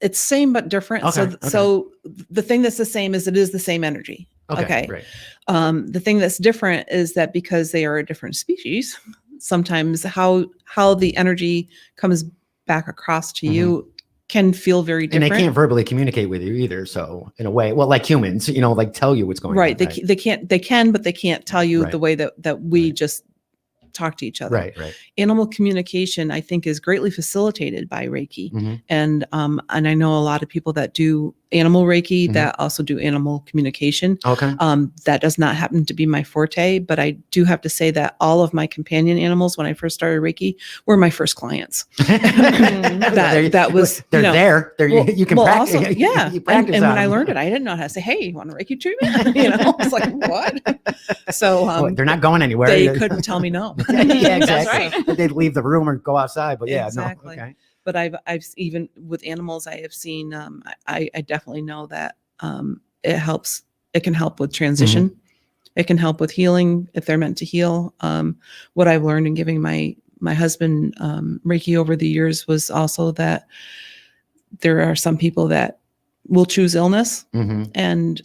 it's same but different. Okay, so the thing that's the same is it is the same energy. Okay. Right. The thing that's different is that because they are a different species, sometimes how the energy comes back across to you can feel very different. And they can't verbally communicate with you either. So in a way, well, like humans, tell you what's going on. Right. They can, but they can't tell you the way that we just talk to each other. Right. Animal communication, I think, is greatly facilitated by Reiki. And I know a lot of people that do animal Reiki that also do animal communication. Okay. That does not happen to be my forte, but I do have to say that all of my companion animals, when I first started Reiki, were my first clients. that was there. You can practice. Also, yeah. You practice and when I learned it, I didn't know how to say, "Hey, you want a Reiki treatment?" I was like, "What?" So they're not going anywhere. They couldn't tell me no. Yeah, exactly. Right. They'd leave the room or go outside. But yeah, exactly. No. Okay. But I've even with animals, I have seen. I definitely know that it helps. It can help with transition. It can help with healing if they're meant to heal. What I've learned in giving my husband Reiki over the years was also that there are some people that will choose illness, and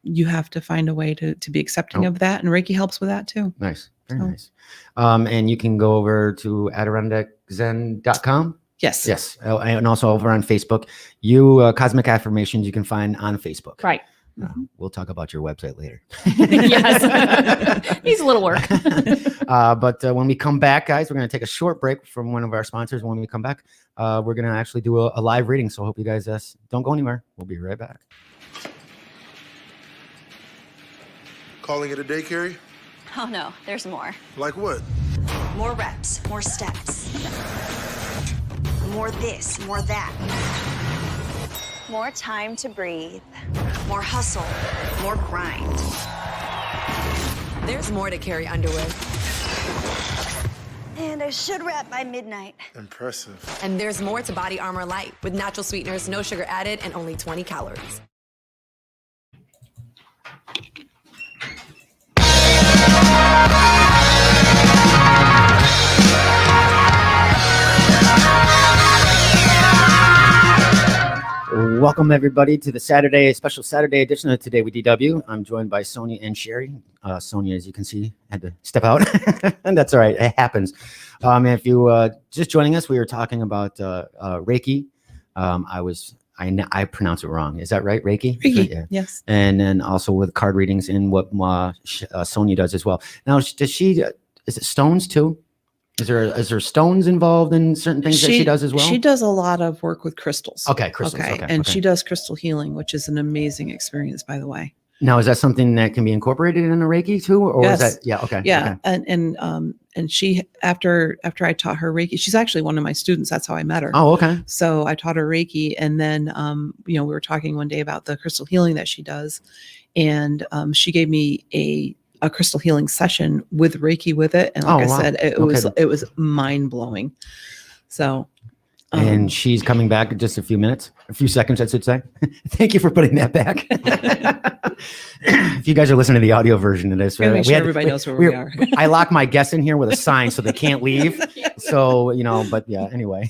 you have to find a way to be accepting of that. And Reiki helps with that too. Nice. Very nice. And you can go over to AdirondackZen.com. Yes. And also over on Facebook. You Cosmic Affirmations you can find on Facebook. Right. We'll talk about your website later. Yes. Needs a little work. But when we come back, guys, we're going to take a short break from one of our sponsors. When we come back, we're going to actually do a live reading. So I hope you guys don't go anywhere. We'll be right back. Calling it a day, Carrie? Oh no, there's more. Like what? More reps, more steps. More this, more that. More time to breathe. More hustle, more grind. There's more to Carrie Underwood. And I should wrap by midnight. Impressive. And there's more to Body Armor Light with natural sweeteners, no sugar added, and only 20 calories. Welcome everybody to the special Saturday edition of Today with DW. I'm joined by Sonya and Sharie. Sonya, as you can see, had to step out, and that's all right. It happens. If you just joining us, we were talking about Reiki. I pronounce it wrong. Is that right? Reiki? Reiki. Yes. And then also with card readings and what Sonya does as well. Now, is it stones too? Is there stones involved in certain things that she does as well? She does a lot of work with crystals. Okay, crystals. Okay. And she does crystal healing, which is an amazing experience, by the way. Now, is that something that can be incorporated in a Reiki too, or Yes. is that okay? Yeah, Okay. and she after I taught her Reiki, she's actually one of my students. That's how I met her. Oh, okay. So I taught her Reiki, and then we were talking one day about the crystal healing that she does, and she gave me a crystal healing session with Reiki with it, and like I said, it was mind blowing. So. And she's coming back in just a few seconds, I should say. Thank you for putting that back. If you guys are listening to the audio version of this, make sure everybody knows where we are. I lock my guests in here with a sign so they can't leave. So, but yeah, anyway.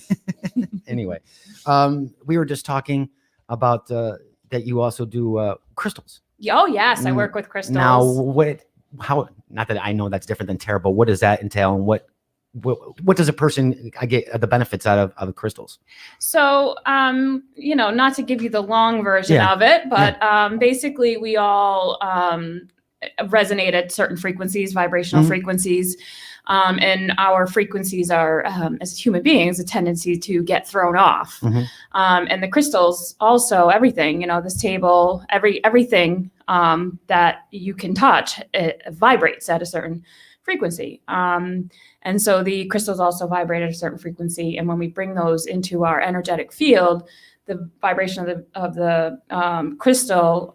We were just talking about that you also do crystals. Oh, yes. I work with crystals. Now, not that I know that's different than tarot, but what does that entail, and what does a person get the benefits out of crystals? So, not to give you the long version of it, but basically we all resonate at certain frequencies, vibrational frequencies. And our frequencies are, as human beings, a tendency to get thrown off. And the crystals also, everything, this table, everything that you can touch, it vibrates at a certain frequency. And so the crystals also vibrate at a certain frequency. And when we bring those into our energetic field, the vibration of the crystal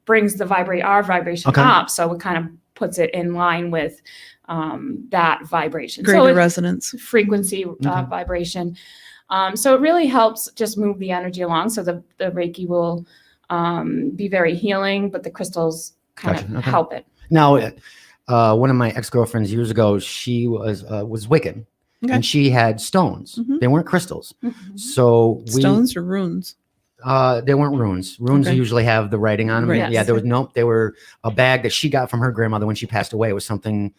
brings our vibration up. So it kind of puts it in line with that vibration. Greater resonance. Frequency vibration. So it really helps just move the energy along. So the Reiki will be very healing, but the crystals kind of help it. Now, one of my ex-girlfriends years ago, she was Wiccan, and she had stones. They weren't crystals. So stones or runes? They weren't runes. Runes usually have the writing on them. Right. Yeah, they were a bag that she got from her grandmother when she passed away. It was something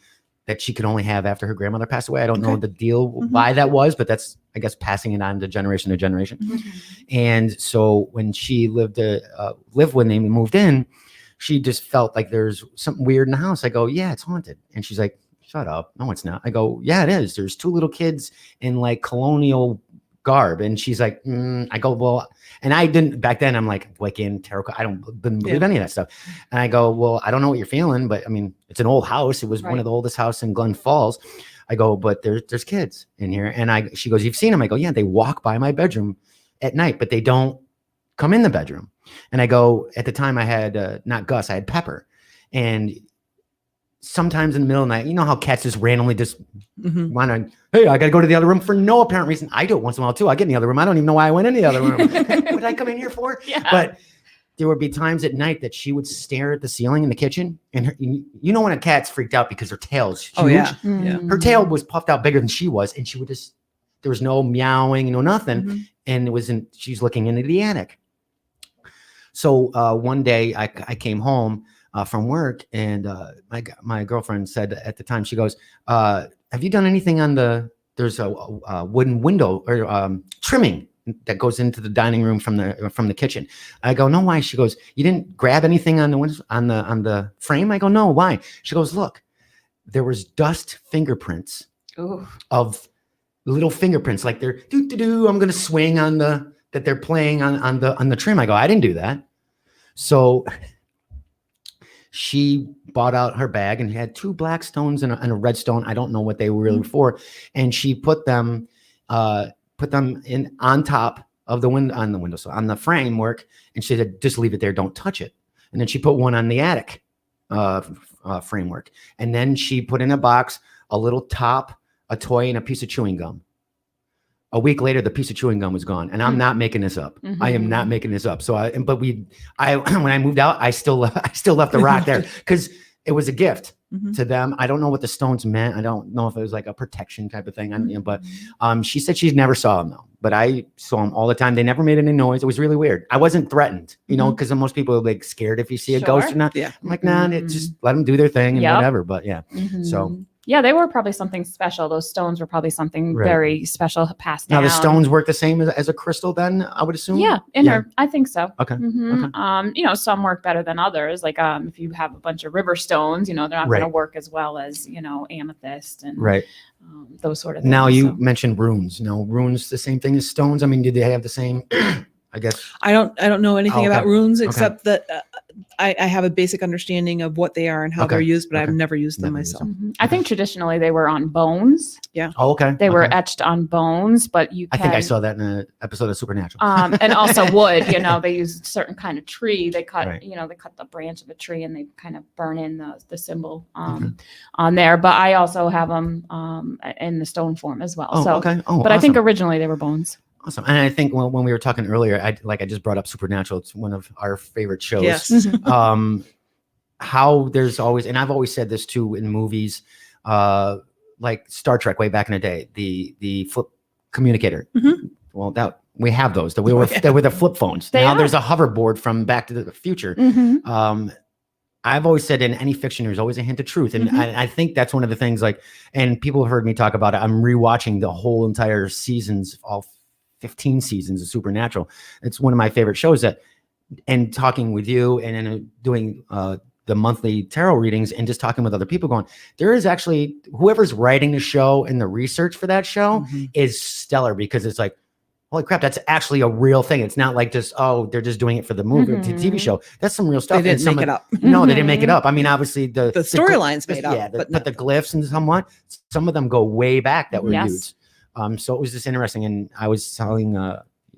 that she could only have after her grandmother passed away. I don't know the deal why that was, but that's, I guess, passing it on to generation to generation. And so when she lived when they moved in, she just felt like there's something weird in the house. I go, yeah, it's haunted. And she's like, shut up. No, it's not. I go, yeah, it is. There's two little kids in like colonial garb. And she's like, I go, well, and I didn't back then. I'm like, Wiccan, tarot. I didn't believe any of that stuff. And I go, well, I don't know what you're feeling, but I mean, it's an old house. It was one of the oldest houses in Glen Falls. I go, but there's kids in here. And she goes, you've seen them? I go, yeah, they walk by my bedroom at night, but they don't come in the bedroom. And I go, at the time I had, not Gus, I had Pepper. And sometimes in the middle of the night, you know how cats just randomly just want to, hey, I got to go to the other room for no apparent reason. I do it once in a while too. I get in the other room. I don't even know why I went in the other room. What did I come in here for? Yeah. But there would be times at night that she would stare at the ceiling in the kitchen. And when a cat's freaked out because her tail's huge. Oh, yeah. Her tail was puffed out bigger than she was. And she would there was no meowing, nothing. And she's looking into the attic. So one day I came home from work, and my girlfriend said at the time, she goes, have you done anything on there's a wooden window or trimming that goes into the dining room from the kitchen. I go, no, why? She goes, you didn't grab anything on the windows, on the frame? I go, no, why? She goes, look, there was dust fingerprints of little fingerprints, like they're I'm gonna swing on that they're playing on the trim. I go, I didn't do that. So she bought out her bag and had two black stones and a red stone. I don't know what they were really for. And she put them in on top of the window, on the framework. And she said, just leave it there. Don't touch it. And then she put one on the attic framework. And then she put in a box, a little top, a toy, and a piece of chewing gum. A week later, the piece of chewing gum was gone, and I'm not making this up. I am not making this up. So, when I moved out, I still left the rock there because it was a gift to them. I don't know what the stones meant. I don't know if it was like a protection type of thing. But she said she never saw them though. But I saw them all the time. They never made any noise. It was really weird. I wasn't threatened, because most people are like scared if you see a ghost or not. Yeah. I'm like, nah, just let them do their thing and whatever. But yeah, so. Yeah, they were probably something special. Those stones were probably something very special passed down. Now the stones work the same as a crystal then, I would assume? Yeah, I think so. Okay. Some work better than others. Like if you have a bunch of river stones, they're not going to work as well as, amethyst and those sort of things. Now you mentioned runes. Runes the same thing as stones? I mean, did they have the same, I guess? I don't know anything about runes except that I have a basic understanding of what they are and how they're used, but I've never used them myself. I think traditionally they were on bones. Yeah. Oh, okay. They were etched on bones, but I think I saw that in an episode of Supernatural. And also wood, they used certain kind of tree. They cut, Right. they cut the branch of a tree and they kind of burn in the symbol on there. But I also have them in the stone form as well. Oh, okay. Oh, but I think originally they were bones. Awesome. And I think when we were talking earlier, I just brought up Supernatural. It's one of our favorite shows. Yes. How there's always, and I've always said this too in movies, like Star Trek way back in the day, the flip communicator. Mm-hmm. Well, that we have those. That we were they were the flip phones. They now are. there's a hoverboard from Back to the Future. Mm-hmm. I've always said in any fiction, there's always a hint of truth. And I think that's one of the things, like, and people have heard me talk about it. I'm rewatching the whole entire seasons, all 15 seasons of Supernatural. It's one of my favorite shows and talking with you and then doing the monthly tarot readings and just talking with other people going, there is actually whoever's writing the show and the research for that show is stellar, because it's like, holy crap, that's actually a real thing. It's not like just, they're just doing it for the movie or TV show. That's some real stuff. They didn't make it up. No, they didn't make it up. I mean, obviously the storyline's made up. Yeah, but the glyphs and somewhat, some of them go way back that were Yes. used. So it was just interesting. And I was telling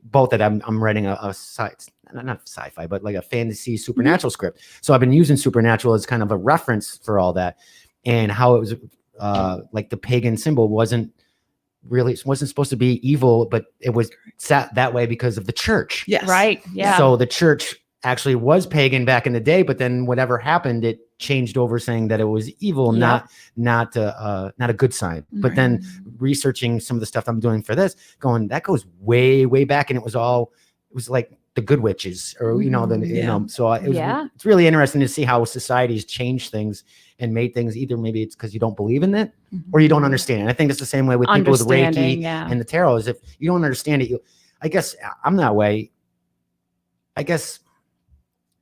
both that I'm writing not sci-fi, but like a fantasy supernatural script. So I've been using Supernatural as kind of a reference for all that, and how it was like the pagan symbol wasn't supposed to be evil, but it was set that way because of the church. Yes. Right. Yeah. So the church actually was pagan back in the day, but then whatever happened, it changed over, saying that it was evil, not a good sign. But then researching some of the stuff I'm doing for this, going, that goes way, way back, and it was like the good witches, or so it's really interesting to see how society's changed things and made things, either maybe it's because you don't believe in it or you don't understand. And I think it's the same way with people with Reiki and the tarot, is if you don't understand it, I guess I'm that way. I guess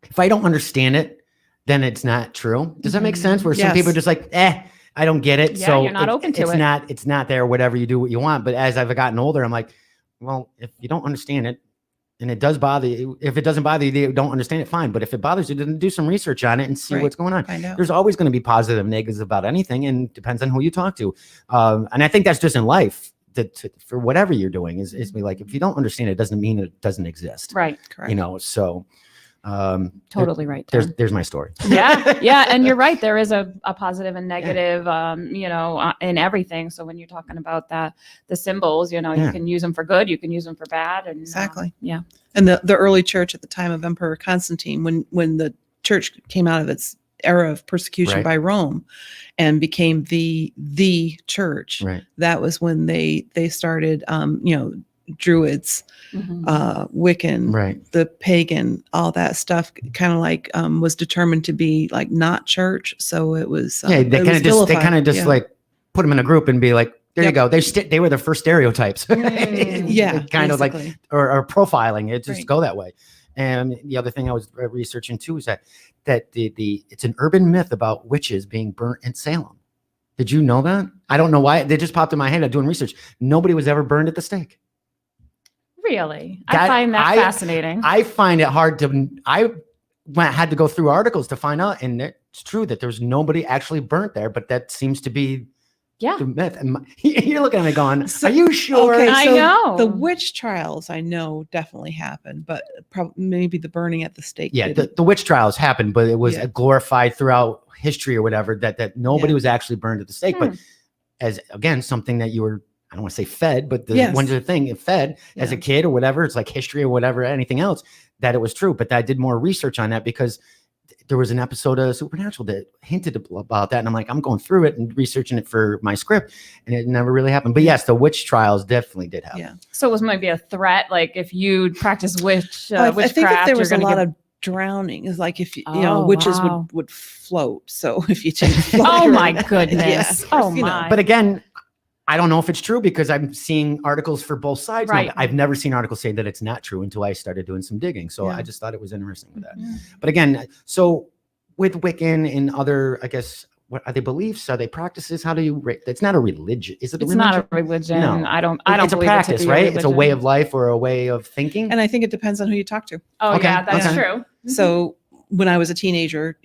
if I don't understand it, then it's not true. Does that make sense? Where some people are just like, I don't get it. Yeah, so you're not open to it. It's not there, whatever you do, what you want. But as I've gotten older, I'm like, well, if you don't understand it and it does bother you, if it doesn't bother you, you don't understand it, fine. But if it bothers you, then do some research on it and see what's going on. There's always going to be positive and negatives about anything, and depends on who you talk to. And I think that's just in life. For whatever you're doing is be like, if you don't understand it, doesn't mean it doesn't exist. Right. Correct. So totally right. There's my story. Yeah. And you're right. There is a positive and negative, in everything. So when you're talking about the symbols, you can use them for good, you can use them for bad. And exactly. Yeah. And the early church at the time of Emperor Constantine, when the church came out of its era of persecution by Rome and became the church, that was when they started, Druids, Wiccan, the pagan, all that stuff kind of like was determined to be like not church. So it was they kind of just like put them in a group and be like, there you go. They were the first stereotypes. Kind of like or profiling it, just go that way. And the other thing I was researching too is that it's an urban myth about witches being burnt in Salem. Did you know that? I don't know why. They just popped in my head. I'm doing research. Nobody was ever burned at the stake. Really? I find that fascinating. I find it hard to, had to go through articles to find out. And it's true that there's nobody actually burnt there, but that seems to be the myth. And you're looking at me going, are you sure? Okay, I know. The witch trials, I know definitely happened, but maybe the burning at the stake. Yeah, the witch trials happened, but it was glorified throughout history or whatever, that nobody was actually burned at the stake. But as, again, something that you were, I don't want to say fed, but one of the thing it fed as a kid or whatever, it's like history or whatever, anything else, that it was true. But I did more research on that because there was an episode of Supernatural that hinted about that. And I'm like, I'm going through it and researching it for my script, and it never really happened. But yes, the witch trials definitely did happen. Yeah. So it was maybe a threat. Like if you practice witchcraft, I think if there was a lot of drowning, is like if witches would float. So if you take oh my goodness. But again, I don't know if it's true because I'm seeing articles for both sides. Right. I've never seen articles say that it's not true until I started doing some digging. So I just thought it was interesting with that. But again, so with Wiccan and other, I guess, what are they beliefs? Are they practices? How do you it's not a religion. Is it a religion? It's not a religion. No. I don't it's a practice, it right? It's a way of life or a way of thinking. And I think it depends on who you talk to. Oh, yeah, that's true. So when I was a teenager,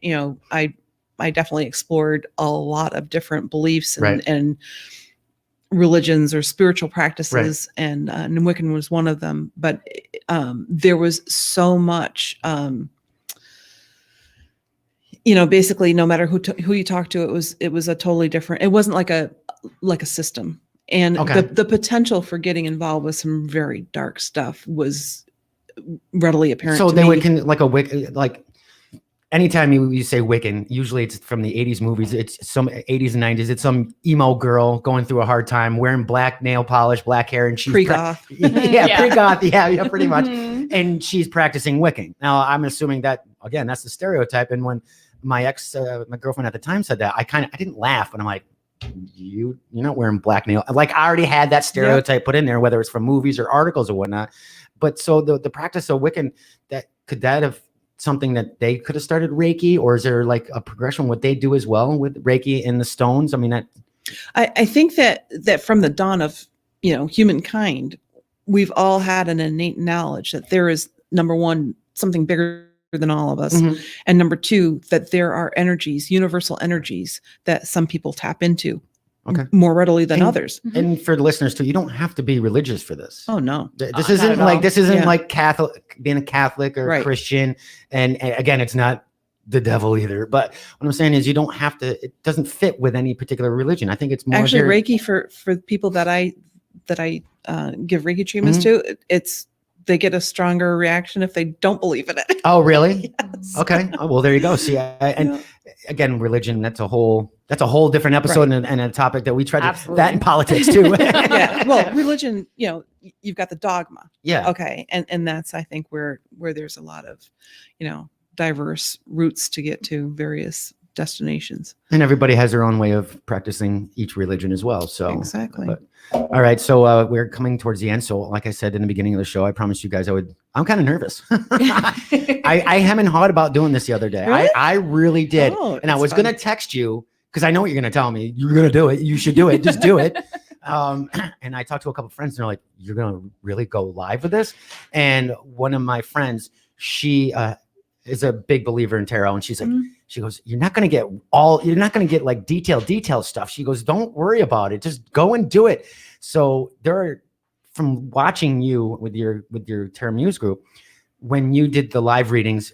I definitely explored a lot of different beliefs and religions or spiritual practices, and Wiccan was one of them. But there was so much, basically no matter who you talk to, it was a totally different. It wasn't like a system, and the potential for getting involved with some very dark stuff was readily apparent. So to they me. would like a Wiccan, like anytime you say Wiccan, usually it's from the 80s movies. It's some 80s and 90s. It's some emo girl going through a hard time, wearing black nail polish, black hair, and she's pre-goth. Pre-goth. Yeah, pretty much. And she's practicing Wiccan. Now, I'm assuming that, again, that's the stereotype. And when my my girlfriend at the time said that, I didn't laugh, but I'm like, you're not wearing black nail. Like, I already had that stereotype put in there, whether it's from movies or articles or whatnot. But so the practice of Wiccan, could that have something that they could have started Reiki, or is there like a progression what they do as well with Reiki and the stones? I mean, I think that from the dawn of humankind, we've all had an innate knowledge that there is, number one, something bigger than all of us, and number two, that there are energies, universal energies, that some people tap into more readily than others. And for the listeners too, you don't have to be religious for this. Oh no, this isn't like Catholic, being a Catholic or Christian. And again, it's not the devil either. But what I'm saying is, you don't have to. It doesn't fit with any particular religion. I think it's more actually Reiki for people that I give Reiki treatments to. They get a stronger reaction if they don't believe in it. Oh, really? Yes. Okay. Oh, well, there you go. See, again, religion, that's a whole different episode and a topic that we try to, that in politics too. Yeah. Well, religion, you've got the dogma. Yeah. Okay. And that's, I think, where there's a lot of, diverse routes to get to various destinations. And everybody has their own way of practicing each religion as well. So exactly. All right. So we're coming towards the end. So like I said in the beginning of the show, I promised you guys I'm kind of nervous. I haven't thought about doing this the other day. Really? I really did. Oh, and I was going to text you because I know what you're going to tell me. You're going to do it. You should do it. Just do it. And I talked to a couple of friends and they're like, you're going to really go live with this? And one of my friends, she is a big believer in tarot. And she's like, she goes, you're not going to get like detailed stuff. She goes, don't worry about it. Just go and do it. So from watching you with your Tarot Muse group, when you did the live readings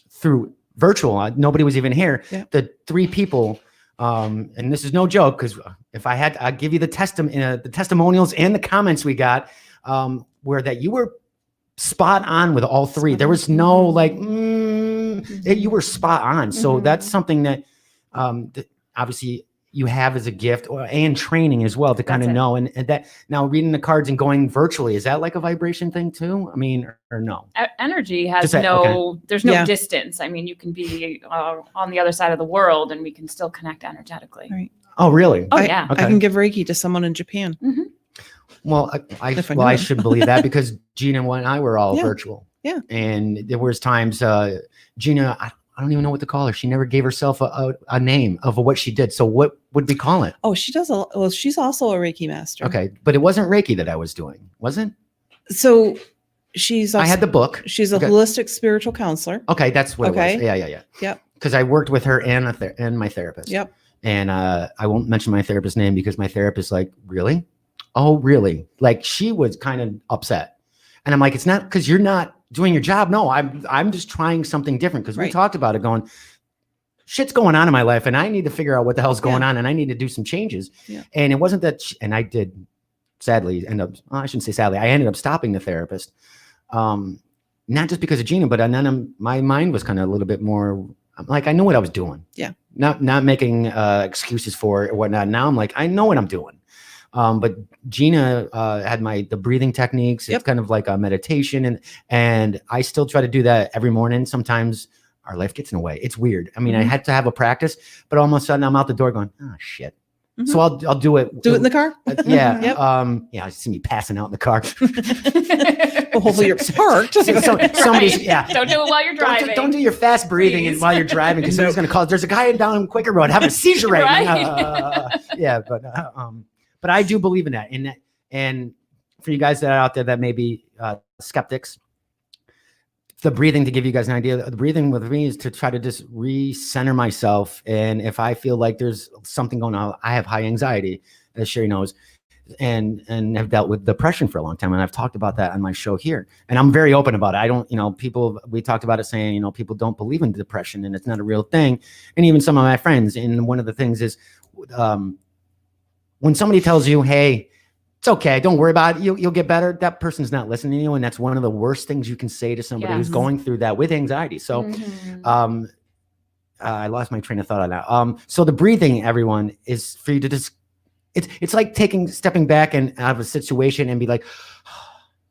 through virtual, nobody was even here. Yeah. The 3 people, and this is no joke, because if I'd give you the testimonials and the comments we got, were that you were spot on with all 3. There was no you were spot on. So that's something that obviously you have as a gift and training as well to kind of know. And that now reading the cards and going virtually, is that like a vibration thing too? I mean, or no? Energy has there's no distance. I mean, you can be on the other side of the world and we can still connect energetically. Right. Oh, really? Oh, yeah. I can give Reiki to someone in Japan. Well, I should believe that because Gina and I were all virtual. Yeah. And there was times Gina, I don't even know what to call her. She never gave herself a name of what she did. So what would we call it? Oh, she does. Well, she's also a Reiki master. Okay. But it wasn't Reiki that I was doing, was it? So she's also, I had the book. She's a holistic spiritual counselor. Okay. That's what it was. Yeah. Yep. Because I worked with her and my therapist. Yep. And I won't mention my therapist's name because my therapist like, really? Oh, really? Like she was kind of upset. And I'm like, it's not because you're not doing your job. No, I'm just trying something different because we talked about it going, shit's going on in my life and I need to figure out what the hell's going on and I need to do some changes. Yeah. And it wasn't that, and I did sadly I shouldn't say sadly, I ended up stopping the therapist. Not just because of Gina, but then my mind was kind of a little bit more like, I know what I was doing. Yeah. Not making excuses for it or whatnot. Now I'm like, I know what I'm doing. But Gina had the breathing techniques. It's kind of like a meditation. And I still try to do that every morning. Sometimes our life gets in the way. It's weird. I mean, I had to have a practice, but all of a sudden I'm out the door going, oh, shit. So I'll do it. Do it in the car? Yeah. I see me passing out in the car. Well, hopefully you're parked. Somebody's, Don't do it while you're driving. Don't do your fast breathing while you're driving because somebody's going to call. There's a guy down Quaker Road having a seizure right now. But I do believe in that. And for you guys that are out there that may be skeptics, the breathing, to give you guys an idea, the breathing with me is to try to just recenter myself. And if I feel like there's something going on, I have high anxiety, as Sharie knows, and have dealt with depression for a long time. And I've talked about that on my show here. And I'm very open about it. I don't, we talked about it saying, people don't believe in depression and it's not a real thing. And even some of my friends. And one of the things is when somebody tells you, hey, it's okay, don't worry about it, you'll get better, that person's not listening to you. And that's one of the worst things you can say to somebody who's going through that with anxiety. So I lost my train of thought on that. So the breathing, everyone, is for you to just, it's like stepping back and out of a situation and be like,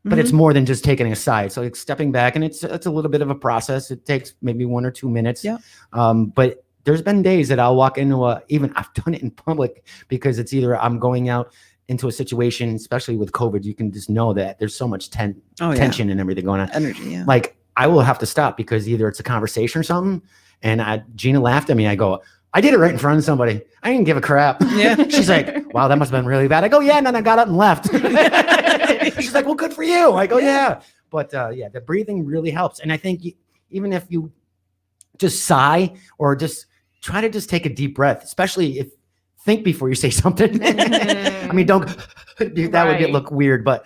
but it's more than just taking a side. So it's stepping back, and it's a little bit of a process. It takes maybe 1 or 2 minutes. Yeah. But there's been days that I'll walk into even I've done it in public, because it's either I'm going out into a situation, especially with COVID, you can just know that there's so much tension and everything going on. Energy, yeah. Like I will have to stop because either it's a conversation or something. And Gina laughed at me. I go, I did it right in front of somebody. I didn't give a crap. Yeah. She's like, wow, that must have been really bad. I go, yeah. And then I got up and left. She's like, well, good for you. I go, yeah. But the breathing really helps. And I think even if you just sigh or just try to just take a deep breath, especially if think before you say something. I mean, don't, that would look weird, but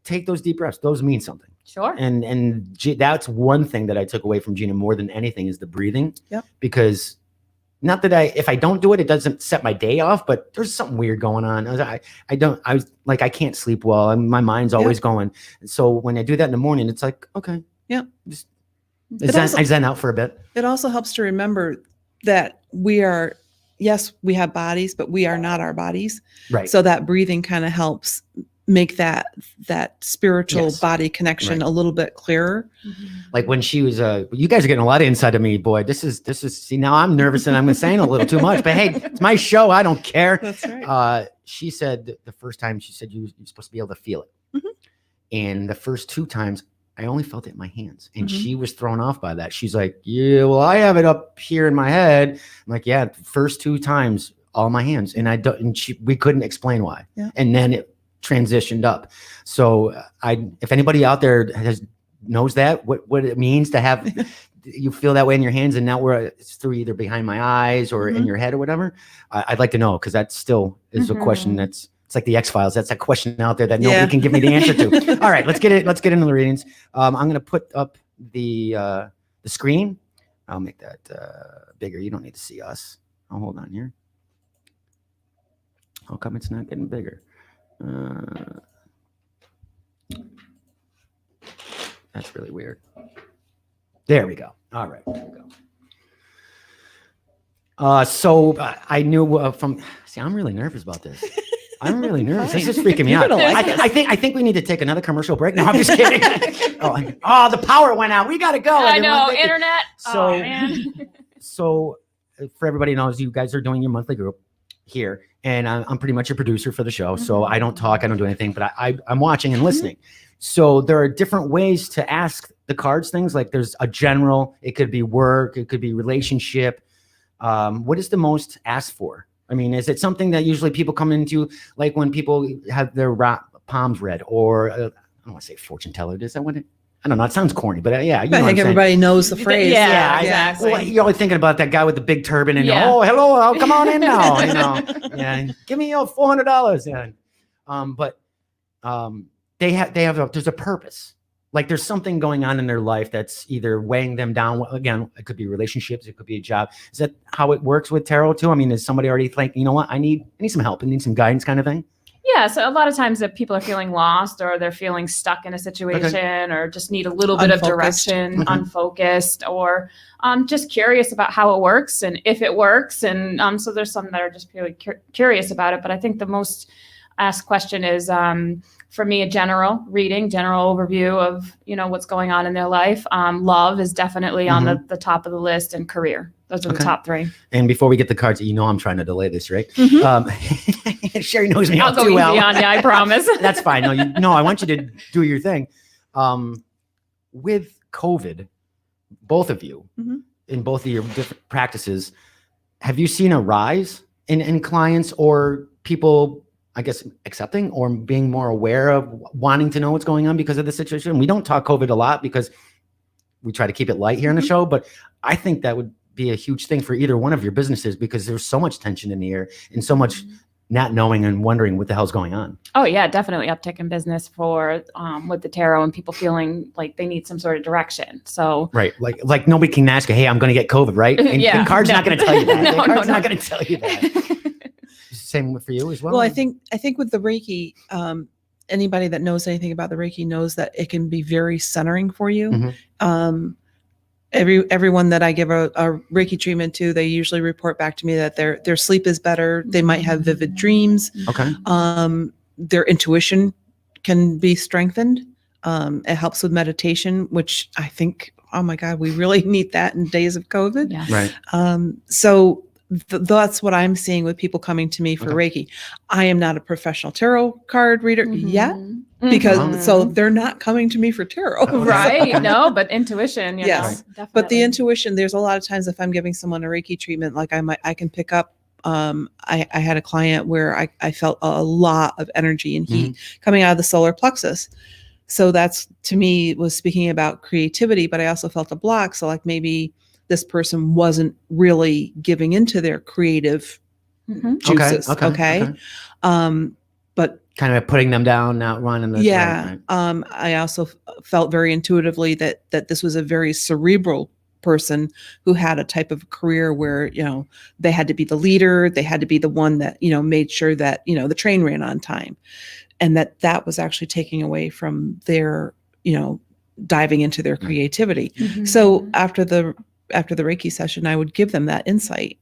take those deep breaths. Those mean something. Sure. And that's one thing that I took away from Gina more than anything is the breathing. Yep. Because not that if I don't do it, it doesn't set my day off, but there's something weird going on. I was like, I can't sleep well. And my mind's always going. And so when I do that in the morning, it's like, okay. Yeah. I zen out for a bit. It also helps to remember that yes, we have bodies, but we are not our bodies. Right. So that breathing kind of helps make that spiritual body connection a little bit clearer. Like when she was, you guys are getting a lot of insight of me, boy. This is, see, now I'm nervous and I'm saying a little too much, but hey, it's my show. I don't care. That's right. She said the first time she said you're supposed to be able to feel it. And the first 2 times I only felt it in my hands, and she was thrown off by that. She's like, yeah, well, I have it up here in my head. I'm like, yeah, the first 2 times, all my hands. And we couldn't explain why. Yeah. And then it transitioned up. So if anybody out there knows that, what it means to have, you feel that way in your hands, and now it's through either behind my eyes or in your head or whatever, I'd like to know, because that still is a question it's like the X-Files. That's a question out there that nobody can give me the answer to. All right, let's get into the readings. I'm going to put up the screen. I'll make that bigger. You don't need to see us. I'll hold on here. How come it's not getting bigger? That's really weird. There we go. All right, there we go. So I knew see, I'm really nervous about this. I'm really nervous. This is freaking me out. I think we need to take another commercial break. No, I'm just kidding. The power went out. We got to go. I know, internet. So, man. So for everybody knows, you guys are doing your monthly group here, and I'm pretty much a producer for the show. So I don't talk, I don't do anything, but I'm watching and listening. So there are different ways to ask the cards things. Like there's a general, it could be work, it could be relationship. What is the most asked for? I mean, is it something that usually people come into, like when people have their palms read, or I don't want to say fortune teller. Is that what it? I don't know. It sounds corny, but yeah. I think everybody knows the phrase. Yeah, exactly. Well, you're always thinking about that guy with the big turban and oh, hello, come on in now. Yeah, give me your $400. Yeah, but there's a purpose. Like there's something going on in their life that's either weighing them down. Again, it could be relationships, it could be a job. Is that how it works with tarot too? I mean, is somebody already like, you know what, I need some help, I need some guidance kind of thing? Yeah, so a lot of times if people are feeling lost or they're feeling stuck in a situation or just need a little bit of direction, unfocused, or just curious about how it works and if it works. And so there's some that are just purely curious about it. But I think the most asked question is, for me, a general overview of, what's going on in their life. Love is definitely on the top of the list, and career. Those are the top 3. And before we get the cards, I'm trying to delay this, right? Sharie knows me all too well. I'll go easy on you, I promise. That's fine. No, I want you to do your thing. With COVID, both of you, in both of your different practices, have you seen a rise in clients or people, I guess, accepting or being more aware of wanting to know what's going on because of the situation? We don't talk COVID a lot because we try to keep it light here in the show, but I think that would be a huge thing for either one of your businesses because there's so much tension in the air and so much not knowing and wondering what the hell's going on. Oh yeah, definitely uptick in business for with the tarot and people feeling like they need some sort of direction. So right, like nobody can ask you, hey, I'm going to get COVID, right? And the card's not going to tell you that. No, the card's no. not going to tell you that. Same for you as well. Well, I think with the Reiki, anybody that knows anything about the Reiki knows that it can be very centering for you. Everyone that I give a Reiki treatment to, they usually report back to me that their sleep is better. They might have vivid dreams. Okay. Their intuition can be strengthened. It helps with meditation, which I think, oh my God, we really need that in days of COVID. Yes. Right. So that's what I'm seeing with people coming to me for Reiki. I am not a professional tarot card reader yet. Because so they're not coming to me for tarot. Right. No, but intuition. Yes. Definitely. But the intuition, there's a lot of times if I'm giving someone a Reiki treatment, like I can pick up, I had a client where I felt a lot of energy and heat coming out of the solar plexus. So that's, to me, was speaking about creativity, but I also felt a block. So like maybe this person wasn't really giving into their creative juices. Okay. But kind of putting them down, not running the right. I also felt very intuitively that this was a very cerebral person who had a type of career where, they had to be the leader, they had to be the one that, made sure that, the train ran on time. And that was actually taking away from their, diving into their creativity. So after the Reiki session, I would give them that insight,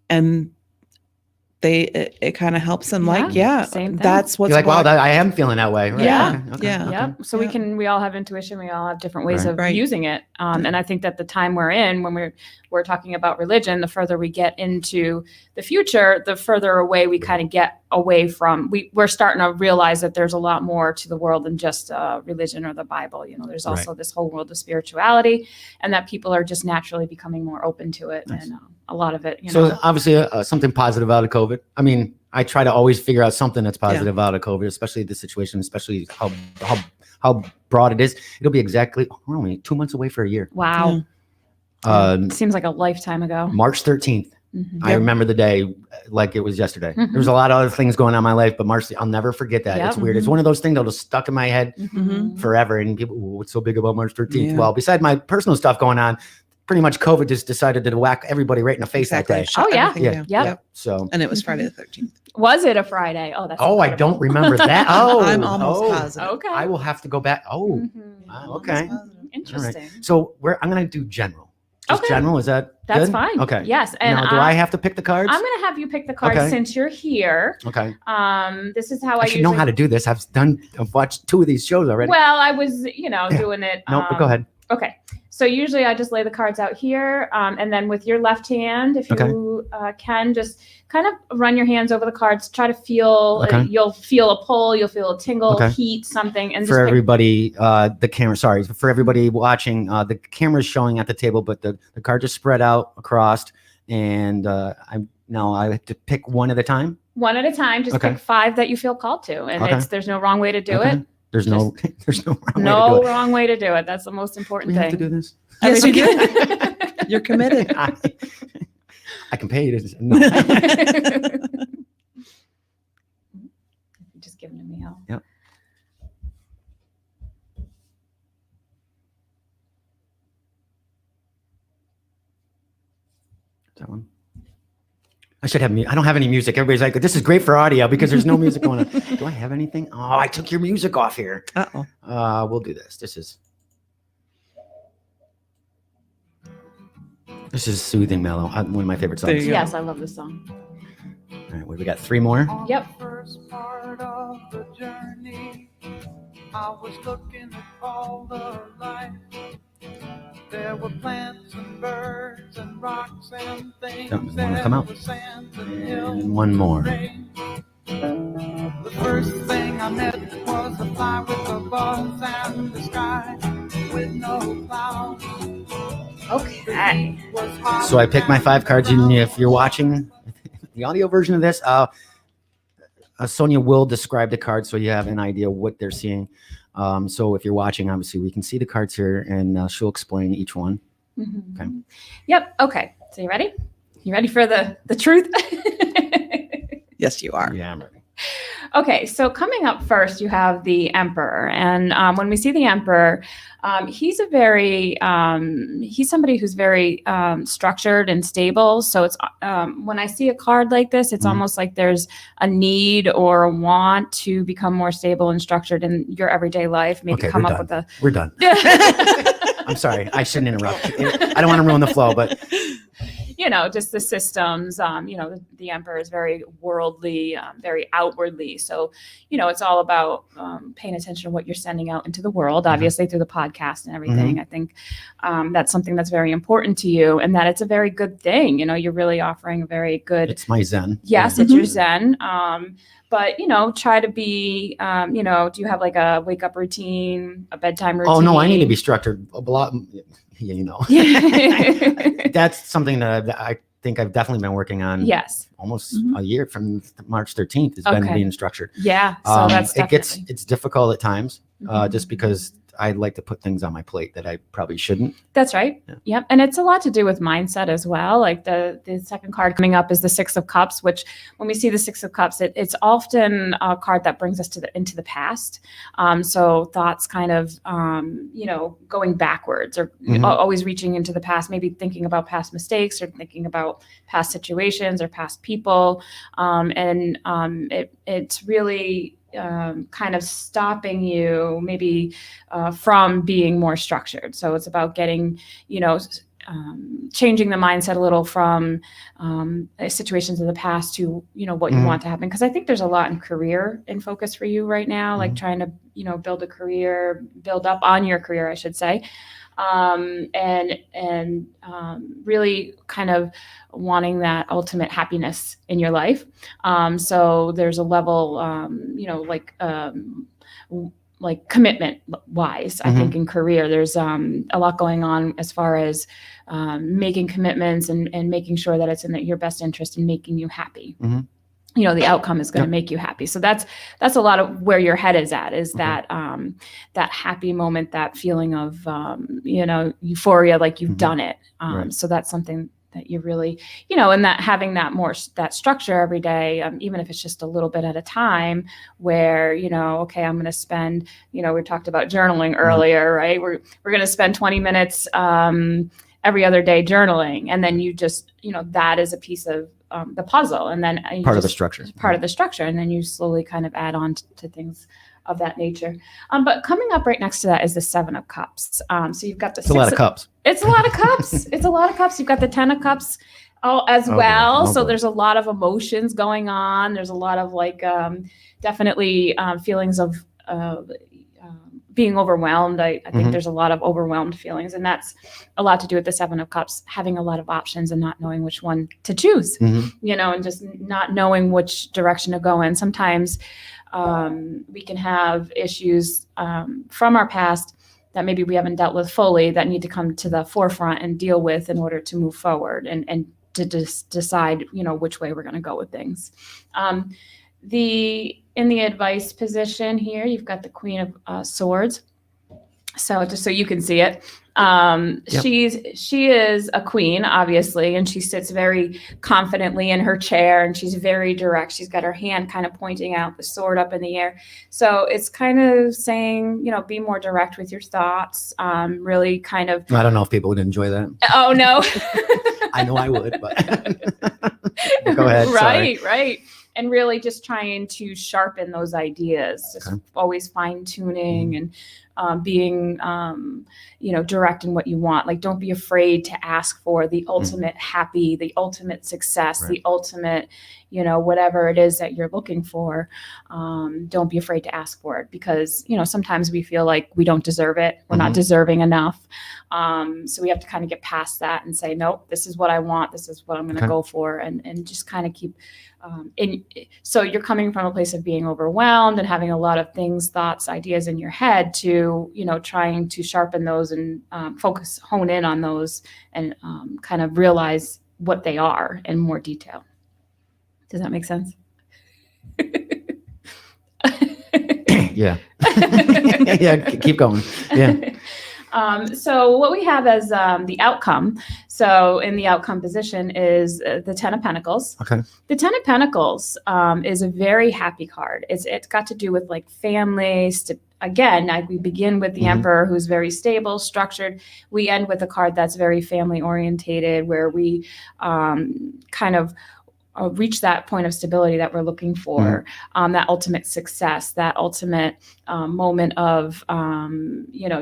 and it kind of helps them same thing. That's what's you're like, wow, I am feeling that way. Right? Yeah. Okay. Yep. So we all have intuition. We all have different ways of Right. using it. And I think that the time we're in, when we're talking about religion, the further we get into the future, the further away we kind of get away from, we're starting to realize that there's a lot more to the world than just religion or the Bible. There's also this whole world of spirituality, and that people are just naturally becoming more open to it. Nice. And a lot of it, So obviously something positive out of COVID. I mean, I try to always figure out something that's positive out of COVID, especially the situation, especially how broad it is. It'll be we're only 2 months away for a year. Wow. Seems like a lifetime ago. March 13th. I remember the day like it was yesterday. There was a lot of other things going on in my life, but March, I'll never forget that. It's weird. It's one of those things that'll stuck in my head forever. And people, what's so big about March 13th? Yeah. Well, beside my personal stuff going on, pretty much COVID just decided to whack everybody right in the face that day. Oh, yeah. Everything Yeah. down. So, And it was Friday the 13th. Was it a Friday? Oh, that's I incredible. don't remember that. Oh, I'm almost positive. Okay. I will have to go back. Oh, okay. Interesting. So I'm going to do general. Just general. Is that That's good? fine. Okay. Yes. And now, do I have to pick the cards? I'm going to have you pick the cards since you're here. Okay. This is how I should know how to do this. I've watched 2 of these shows already. Well, I was, doing it. No, but go ahead. Okay. So usually I just lay the cards out here. And then with your left hand, if you can, just kind of run your hands over the cards. Try to feel, you'll feel a pull, you'll feel a tingle, heat, something. And for everybody, for everybody watching, the camera's showing at the table, but the cards are spread out across. And I have to pick one at a time. One at a time. Just pick 5 that you feel called to. And there's no wrong way to do it. There's no wrong way to do it. Wrong way to do it. That's the most important thing. We have to do this? Yes, you do. You're committed. I can pay you to. No. Just giving it to me. Yep. That one. I should have. I don't have any music. Everybody's like, "This is great for audio because there's no music going on." Do I have anything? Oh, I took your music off here. We'll do this. This is soothing, mellow. One of my favorite songs. Yes, I love this song. All right, we got 3 more. Yep. First part of the journey, I was looking at all the life. There were plants and birds and rocks and things. Don't want to come out. And one more. The first thing I met was a fly with a buzz and the sky with no clouds. Okay. So I picked my 5 cards. If you're watching the audio version of this, Sonya will describe the cards so you have an idea what they're seeing. So if you're watching, obviously we can see the cards here, and she'll explain each one. Mm-hmm. Okay. Yep. Okay. So you ready? You ready for the truth? Yes, you are. Yeah, I'm ready. Okay, so coming up first, you have the Emperor, and when we see the Emperor, he's he's somebody who's very structured and stable. So it's when I see a card like this, it's almost like there's a need or a want to become more stable and structured in your everyday life. Maybe come up with a. We're done. I'm sorry, I shouldn't interrupt. I don't want to ruin the flow, but. Just the systems, the Emperor is very worldly, very outwardly. So, it's all about paying attention to what you're sending out into the world, obviously through the podcast and everything. I think that's something that's very important to you, and that it's a very good thing. You're really offering a very good. It's my Zen. Yes, it's your Zen. But, try to be, do you have like a wake up routine, a bedtime routine? Oh, no, I need to be structured a lot. That's something that I think I've definitely been working on. Yes. Almost a year from March 13th has been being structured. Yeah. So that's definitely. It's difficult at times just because I like to put things on my plate that I probably shouldn't. That's right. Yeah. Yep. And it's a lot to do with mindset as well. Like the second card coming up is the Six of Cups, which when we see the Six of Cups, it's often a card that brings us into the past. So thoughts kind of, going backwards or always reaching into the past, maybe thinking about past mistakes or thinking about past situations or past people. It's really kind of stopping you maybe from being more structured. So it's about getting, changing the mindset a little from situations in the past to, what you want to happen. Because I think there's a lot in career in focus for you right now, like trying to, build a career, build up on your career, I should say. Really kind of wanting that ultimate happiness in your life. So there's a level, like commitment wise, I think in career, there's a lot going on as far as making commitments and making sure that it's in your best interest and making you happy. The outcome is going to make you happy. So that's a lot of where your head is at, is that happy moment, that feeling of, euphoria, like you've done it. So that's something that you really, and that having that structure every day, even if it's just a little bit at a time where, okay, I'm going to spend, we talked about journaling earlier, right? We're going to spend 20 minutes every other day journaling. And then you just, that is a piece of the puzzle. And then part of the structure. Part of the structure. And then you slowly kind of add on to things of that nature. But coming up right next to that is the Seven of Cups. So you've got the It's a lot of cups. It's a lot of cups. It's a lot of cups. You've got the Ten of Cups as well. So there's a lot of emotions going on. There's a lot of definitely feelings of being overwhelmed. I think there's a lot of overwhelmed feelings, and that's a lot to do with the Seven of Cups, having a lot of options and not knowing which one to choose, and just not knowing which direction to go in. Sometimes we can have issues from our past that maybe we haven't dealt with fully that need to come to the forefront and deal with in order to move forward and to just decide, which way we're going to go with things. In the advice position here, you've got the Queen of Swords. So just so you can see it, she is a queen, obviously, and she sits very confidently in her chair, and she's very direct. She's got her hand kind of pointing out, the sword up in the air. So it's kind of saying, be more direct with your thoughts. Really kind of. I don't know if people would enjoy that. Oh no. I know I would, but go ahead. Right. And really just trying to sharpen those ideas, just always fine tuning and being, direct in what you want. Like, don't be afraid to ask for the ultimate happy, the ultimate success, the ultimate, whatever it is that you're looking for. Don't be afraid to ask for it, because, sometimes we feel like we don't deserve it. We're not deserving enough. So we have to kind of get past that and say, nope, this is what I want. This is what I'm going to go for. And just kind of keep, so you're coming from a place of being overwhelmed and having a lot of things, thoughts, ideas in your head to, trying to sharpen those and hone in on those and kind of realize what they are in more detail. Does that make sense? Yeah. Yeah, keep going. Yeah. So what we have as the outcome, so in the outcome position is the Ten of Pentacles. Okay. The Ten of Pentacles is a very happy card. It's got to do with like family. We begin with the Emperor, who's very stable, structured. We end with a card that's very family orientated, where we kind of reach that point of stability that we're looking for, that ultimate success, that ultimate moment of,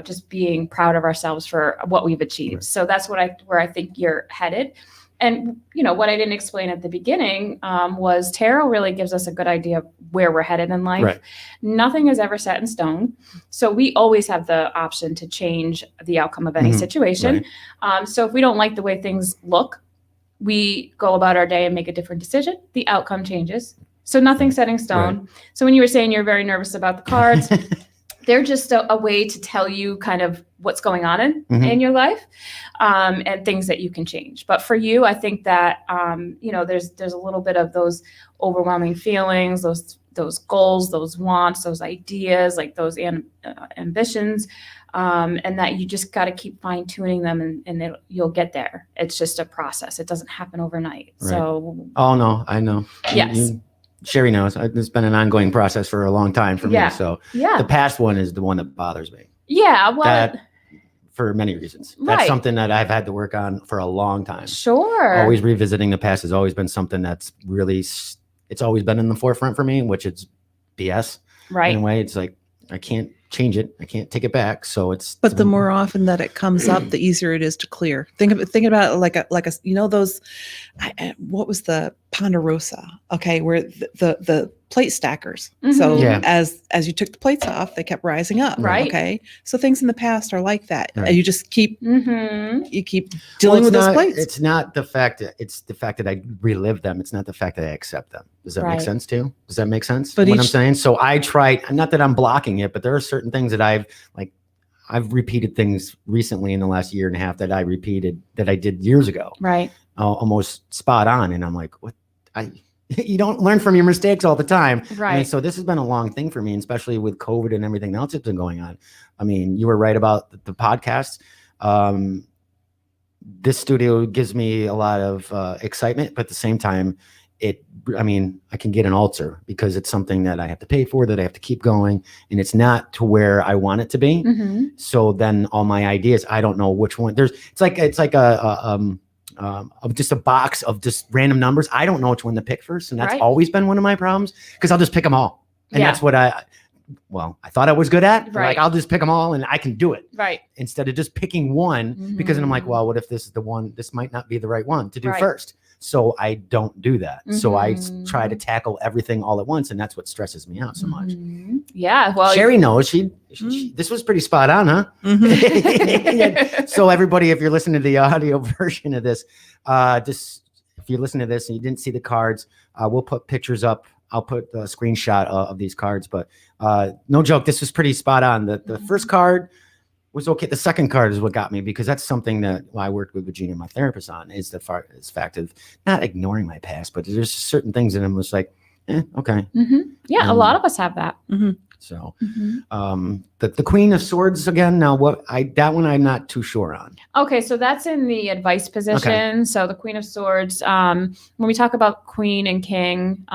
just being proud of ourselves for what we've achieved. Right. So that's where I think you're headed. And, what I didn't explain at the beginning was tarot really gives us a good idea of where we're headed in life. Right. Nothing is ever set in stone. So we always have the option to change the outcome of any situation. Right. So if we don't like the way things look, we go about our day and make a different decision. The outcome changes. So nothing's set in stone. Right. So when you were saying you're very nervous about the cards, they're just a way to tell you kind of what's going on in your life, and things that you can change. But for you, I think that, there's a little bit of those overwhelming feelings, those goals, those wants, those ideas, like those ambitions, and that you just got to keep fine tuning them and you'll get there. It's just a process. It doesn't happen overnight. Right. So. Oh no, I know. Yes. Sharie knows. It's been an ongoing process for a long time for me. So the past one is the one that bothers me. Yeah. Well, for many reasons. That's something that I've had to work on for a long time. Sure. Always revisiting the past has always been something that's really, it's always been in the forefront for me, which it's BS. Right. In a way, it's like, I can't change it. I can't take it back. So it's. But the more often that it comes up, the easier it is to clear. Think about it like a those, what was the Ponderosa? Okay. Where the plate stackers. So as you took the plates off, they kept rising up. Right. Okay. So things in the past are like that. Right. And you just keep, you keep dealing with those plates. It's not the fact that it's the fact that I relive them. It's not the fact that I accept them. Does that make sense too? Does that make sense? But what I'm saying? So I tried, not that I'm blocking it, but there are certain things that I've repeated things recently in the last year and a half that I repeated that I did years ago. Right. Almost spot on. And I'm like, what? You don't learn from your mistakes all the time. Right. And so this has been a long thing for me, especially with COVID and everything else that's been going on. I mean, you were right about the podcast. This studio gives me a lot of excitement, but at the same time, I can get an ulcer because it's something that I have to pay for, that I have to keep going, and it's not to where I want it to be. So then all my ideas, I don't know which one. It's like of just a box of just random numbers. I don't know which one to pick first, and that's always been one of my problems because I'll just pick them all, and that's what I thought I was good at. Right. Like I'll just pick them all and I can do it. Right. Instead of just picking one, because then I'm like, well, what if this is the one? This might not be the right one to do first. So I don't do that. So I try to tackle everything all at once, and that's what stresses me out so much. Yeah. Well, Sharie knows. She this was pretty spot on, huh? So everybody, if you're listening to the audio version of this, just if you listen to this and you didn't see the cards, we'll put pictures up. I'll put a screenshot of these cards, but no joke, this was pretty spot on. The first card was okay. The second card is what got me, because that's something that I worked with Virginia, my therapist, on, is the fact of not ignoring my past, but there's certain things that I'm just like, okay. Yeah, a lot of us have that. So the Queen of Swords again. Now that one I'm not too sure on. Okay, so that's in the advice position. Okay. So the Queen of Swords, when we talk about Queen and King,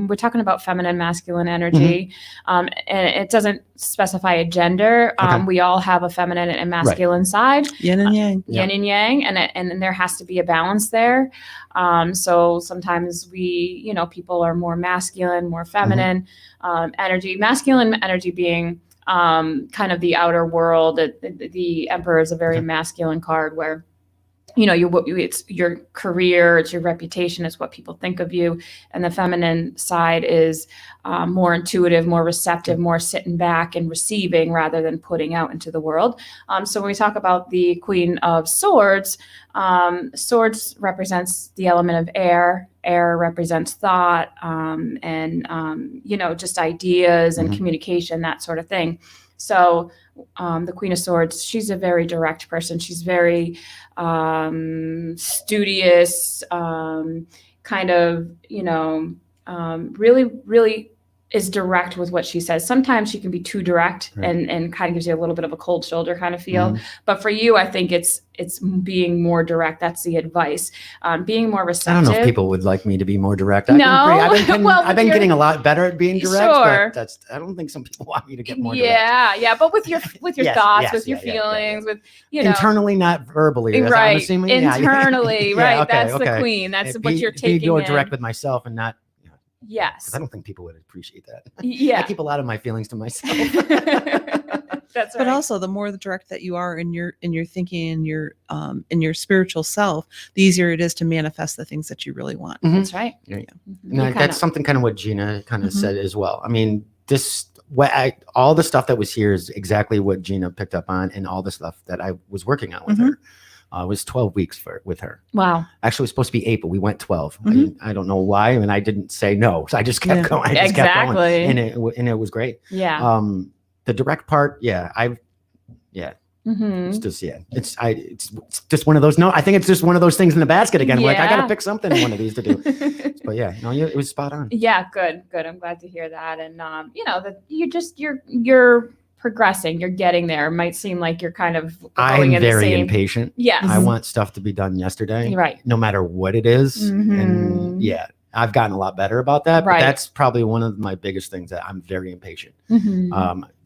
we're talking about feminine, masculine energy, and it doesn't specify a gender. We all have a feminine and masculine side, yin and yang, yin and yang, and there has to be a balance there. So sometimes people are more masculine, more feminine energy. Masculine energy being kind of the outer world. The Emperor is a very masculine card, where it's your career, it's your reputation, it's what people think of you. And the feminine side is more intuitive, more receptive, more sitting back and receiving rather than putting out into the world. So when we talk about the Queen of Swords, swords represents the element of air. Air represents thought, and just ideas and communication, that sort of thing. So the Queen of Swords, she's a very direct person. She's very studious, kind of, really, really is direct with what she says. Sometimes she can be too direct and kind of gives you a little bit of a cold shoulder kind of feel. But for you, I think it's being more direct. That's the advice. Being more receptive. I don't know if people would like me to be more direct. I've been getting a lot better at being direct, sure. but I don't think some people want me to get more direct. Yeah. But with your thoughts, with your feelings, with, internally, not verbally. Right. I'm assuming. Internally, right. Okay, that's the queen. That's what you're taking. Be more direct with myself and not. Yes. I don't think people would appreciate that. Yeah. I keep a lot of my feelings to myself. That's right. But also, the more direct that you are in your thinking, in your spiritual self, the easier it is to manifest the things that you really want. That's right. Yeah. No, that's something kind of what Gina kind of said as well. I mean, all the stuff that was here is exactly what Gina picked up on, and all the stuff that I was working on with her. It was 12 weeks with her. Wow. Actually, it was supposed to be 8, but we went 12. I don't know why. And I didn't say no. So I just kept going. I just kept going. And it was great. Yeah. The direct part. Yeah. It's just, it's just one of those. No, I think it's just one of those things in the basket again. Like, I got to pick something one of these to do. But yeah, it was spot on. Yeah. Good. I'm glad to hear that. And, that you're progressing, you're getting there. It might seem like you're kind of going I'm very impatient. Yes. I want stuff to be done yesterday. Right. No matter what it is. And I've gotten a lot better about that. But that's probably one of my biggest things, that I'm very impatient.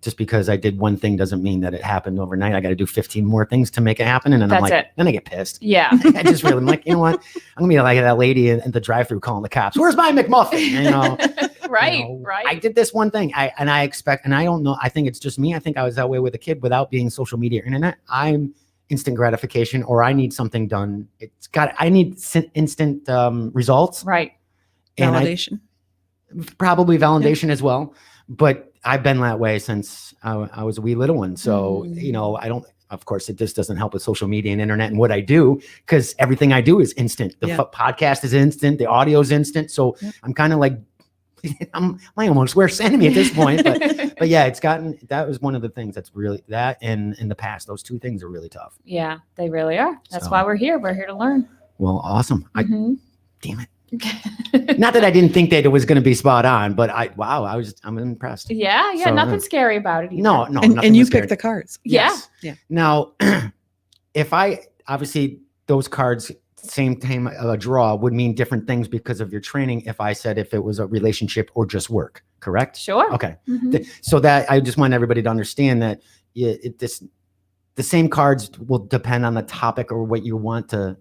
Just because I did one thing doesn't mean that it happened overnight. I got to do 15 more things to make it happen. And then then I get pissed. Yeah. I'm like, you know what? I'm gonna be like that lady in the drive-thru calling the cops. Where's my McMuffin? Right. I did this one thing. I don't know. I think it's just me. I think I was that way with a kid without being social media or internet. I'm instant gratification, or I need something done. I need instant results. Right. And validation. Probably validation as well. But I've been that way since I was a wee little one. So, of course, it just doesn't help with social media and internet and what I do, because everything I do is instant. The podcast is instant. The audio is instant. So I'm kind of like, I'm almost worst enemy at this point. But yeah, that was one of the things that's really that. And in the past, those two things are really tough. Yeah, they really are. That's why we're here. We're here to learn. Well, awesome. Damn it. Not that I didn't think that it was going to be spot on, but I'm impressed. Yeah. So, nothing scary about it either. No. And you pick the cards. Yes. Yeah. Now, if obviously those cards, same time a draw would mean different things because of your training. If I said if it was a relationship or just work, correct? Sure. Okay. So that I just want everybody to understand that the same cards will depend on the topic or what you want to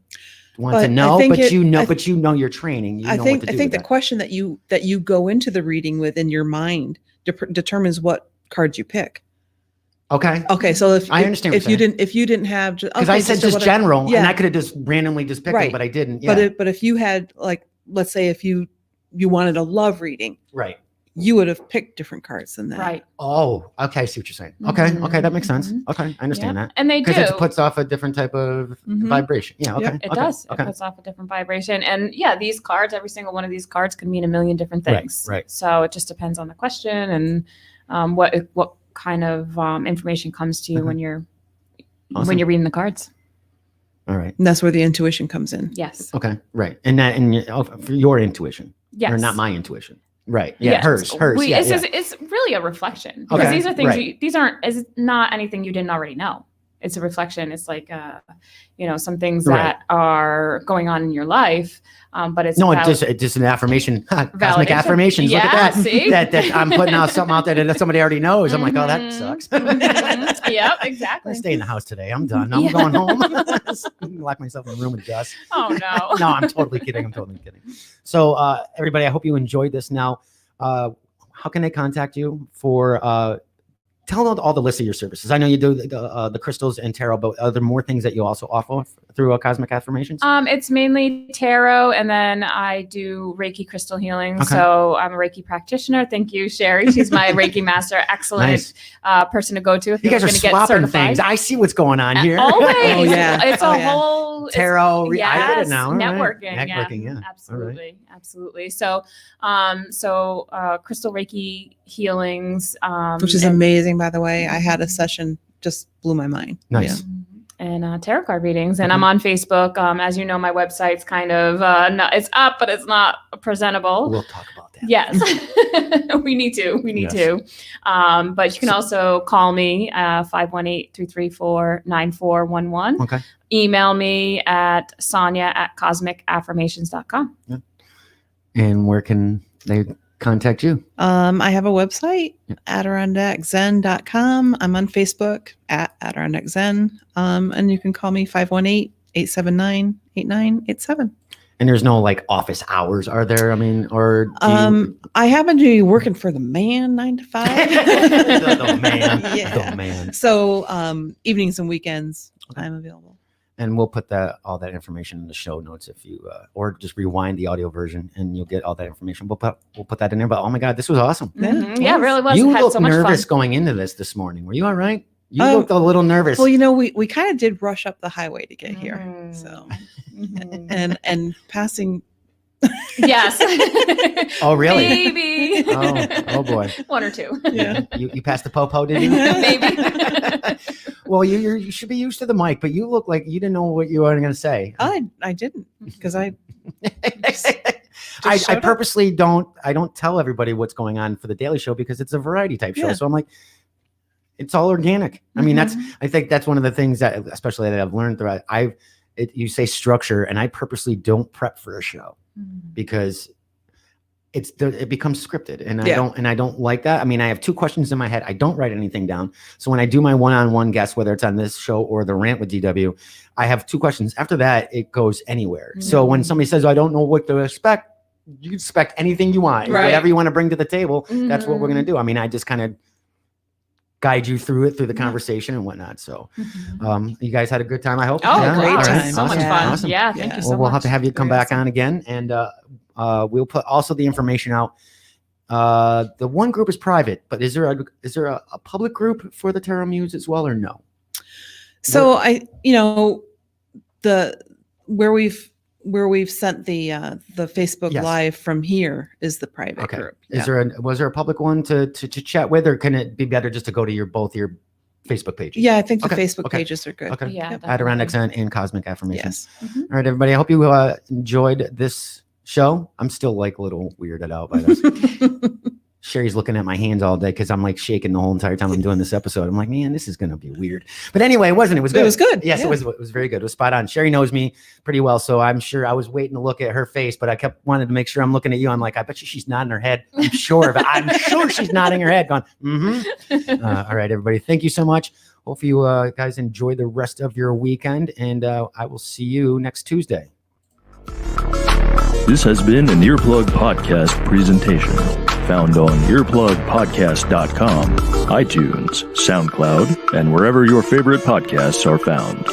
know, but you know your training. I think the question that you go into the reading with in your mind determines what cards you pick. Okay. So if you didn't have, because I said just general, and I could have just randomly just picked it, but I didn't. Yeah. But if you had, like, let's say if you wanted a love reading, right, you would have picked different cards than that. Right. Oh, okay. I see what you're saying. Okay. That makes sense. Okay. I understand that. And they do. Because it puts off a different type of vibration. Yeah. Okay. It does. It puts off a different vibration. And these cards, every single one of these cards could mean a million different things. Right. So it just depends on the question and what kind of information comes to you when you're reading the cards. All right. And that's where the intuition comes in. Yes. Okay. Right. For your intuition. Yes. Or not my intuition. Right. Yeah. Yes. Hers. It's really a reflection, because these are things these aren't not anything you didn't already know. It's a reflection. It's like some things that are going on in your life, but it's just an affirmation. Cosmic affirmations. Look at that. See? that I'm putting out something out there that somebody already knows. I'm like, oh, that sucks. Yep, exactly. I stay in the house today. I'm done. I'm going home. Lock myself in a room with dust. Oh no. No, I'm totally kidding. So everybody, I hope you enjoyed this. Now, how can they contact you for tell them all the list of your services. I know you do the crystals and tarot, but are there more things that you also offer through Cosmic Affirmations? It's mainly tarot, and then I do Reiki crystal healing. So I'm a Reiki practitioner. Thank you, Sharie. She's my Reiki master. Excellent person to go to if you guys are swapping things. I see what's going on here. Always. It's a whole tarot. I get it now. Networking. Yeah. Absolutely. So, crystal Reiki healings, which is amazing, by the way. I had a session, just blew my mind. Nice. and tarot card readings. And I'm on Facebook. As you know, my website's kind of it's up, but it's not presentable. We'll talk about that. Yes, we need to. But you can also call me 518-334-9411. Okay. Email me at Sonya@cosmicaffirmations.com. Yeah. And where can they contact you? I have a website, adirondackzen.com. I'm on Facebook at Adirondack Zen. And you can call me 518-879-8987. And there's no like office hours, are there? I mean, or I happen to be working for the man 9 to 5. the man. Yeah. The man. So evenings and weekends, I'm available. And we'll put all that information in the show notes if you or just rewind the audio version and you'll get all that information. We'll put that in there. But oh my God, this was awesome. Mm-hmm. Yeah, it really was. You had looked so much nervous fun. going into this morning. Were you all right? You looked a little nervous. Well, we kind of did rush up the highway to get here. So and passing. Yes. Oh really? Maybe. Oh boy. 1 or 2. Yeah. You passed the po-po, did you? Maybe. Well, you should be used to the mic, but you look like you didn't know what you were going to say. I didn't because I purposely don't tell everybody what's going on for the Daily Show because it's a variety type show. Yeah. So I'm like, it's all organic. I mean, I think that's one of the things that, especially that I've learned throughout. You say structure, and I purposely don't prep for a show because it becomes scripted, and I don't like that. I mean, I have 2 questions in my head. I don't write anything down. So when I do my one-on-one guest, whether it's on this show or the rant with DW, I have 2 questions. After that, it goes anywhere. So when somebody says, I don't know what to expect, you expect anything you want. Right. Whatever you want to bring to the table, that's what we're going to do. I mean, I just kind of guide you through the conversation and whatnot. So you guys had a good time, I hope. Oh, Yeah? great All time. right. So much Awesome. fun. Awesome. Yeah, thank you so much. We'll have to have you come back on again, and we'll put also the information out. The one group is private, but is there a public group for the Tarot Muse as well, or no? So where we've sent the Facebook Live from here is the private group. Was there a public one to chat with, or can it be better just to go to both your Facebook pages? Yeah, I think the Facebook pages are good. Okay. Yeah, Adirondack Zen and Cosmic Affirmations. Yes. All right, everybody. I hope you enjoyed this show. I'm still like a little weirded out by this. Sherry's looking at my hands all day because I'm like shaking the whole entire time I'm doing this episode. I'm like, man, this is going to be weird. But anyway, it wasn't. It was good. It was good. Yes, it was very good. It was spot on. Sherry knows me pretty well, so I'm sure I was waiting to look at her face, but I kept wanting to make sure I'm looking at you. I'm like, I bet you she's nodding her head. I'm sure of it. I'm sure she's nodding her head going, all right, everybody. Thank you so much. Hope you guys enjoy the rest of your weekend, and I will see you next Tuesday. This has been an Earplug Podcast presentation. Found on earplugpodcast.com, iTunes, SoundCloud, and wherever your favorite podcasts are found.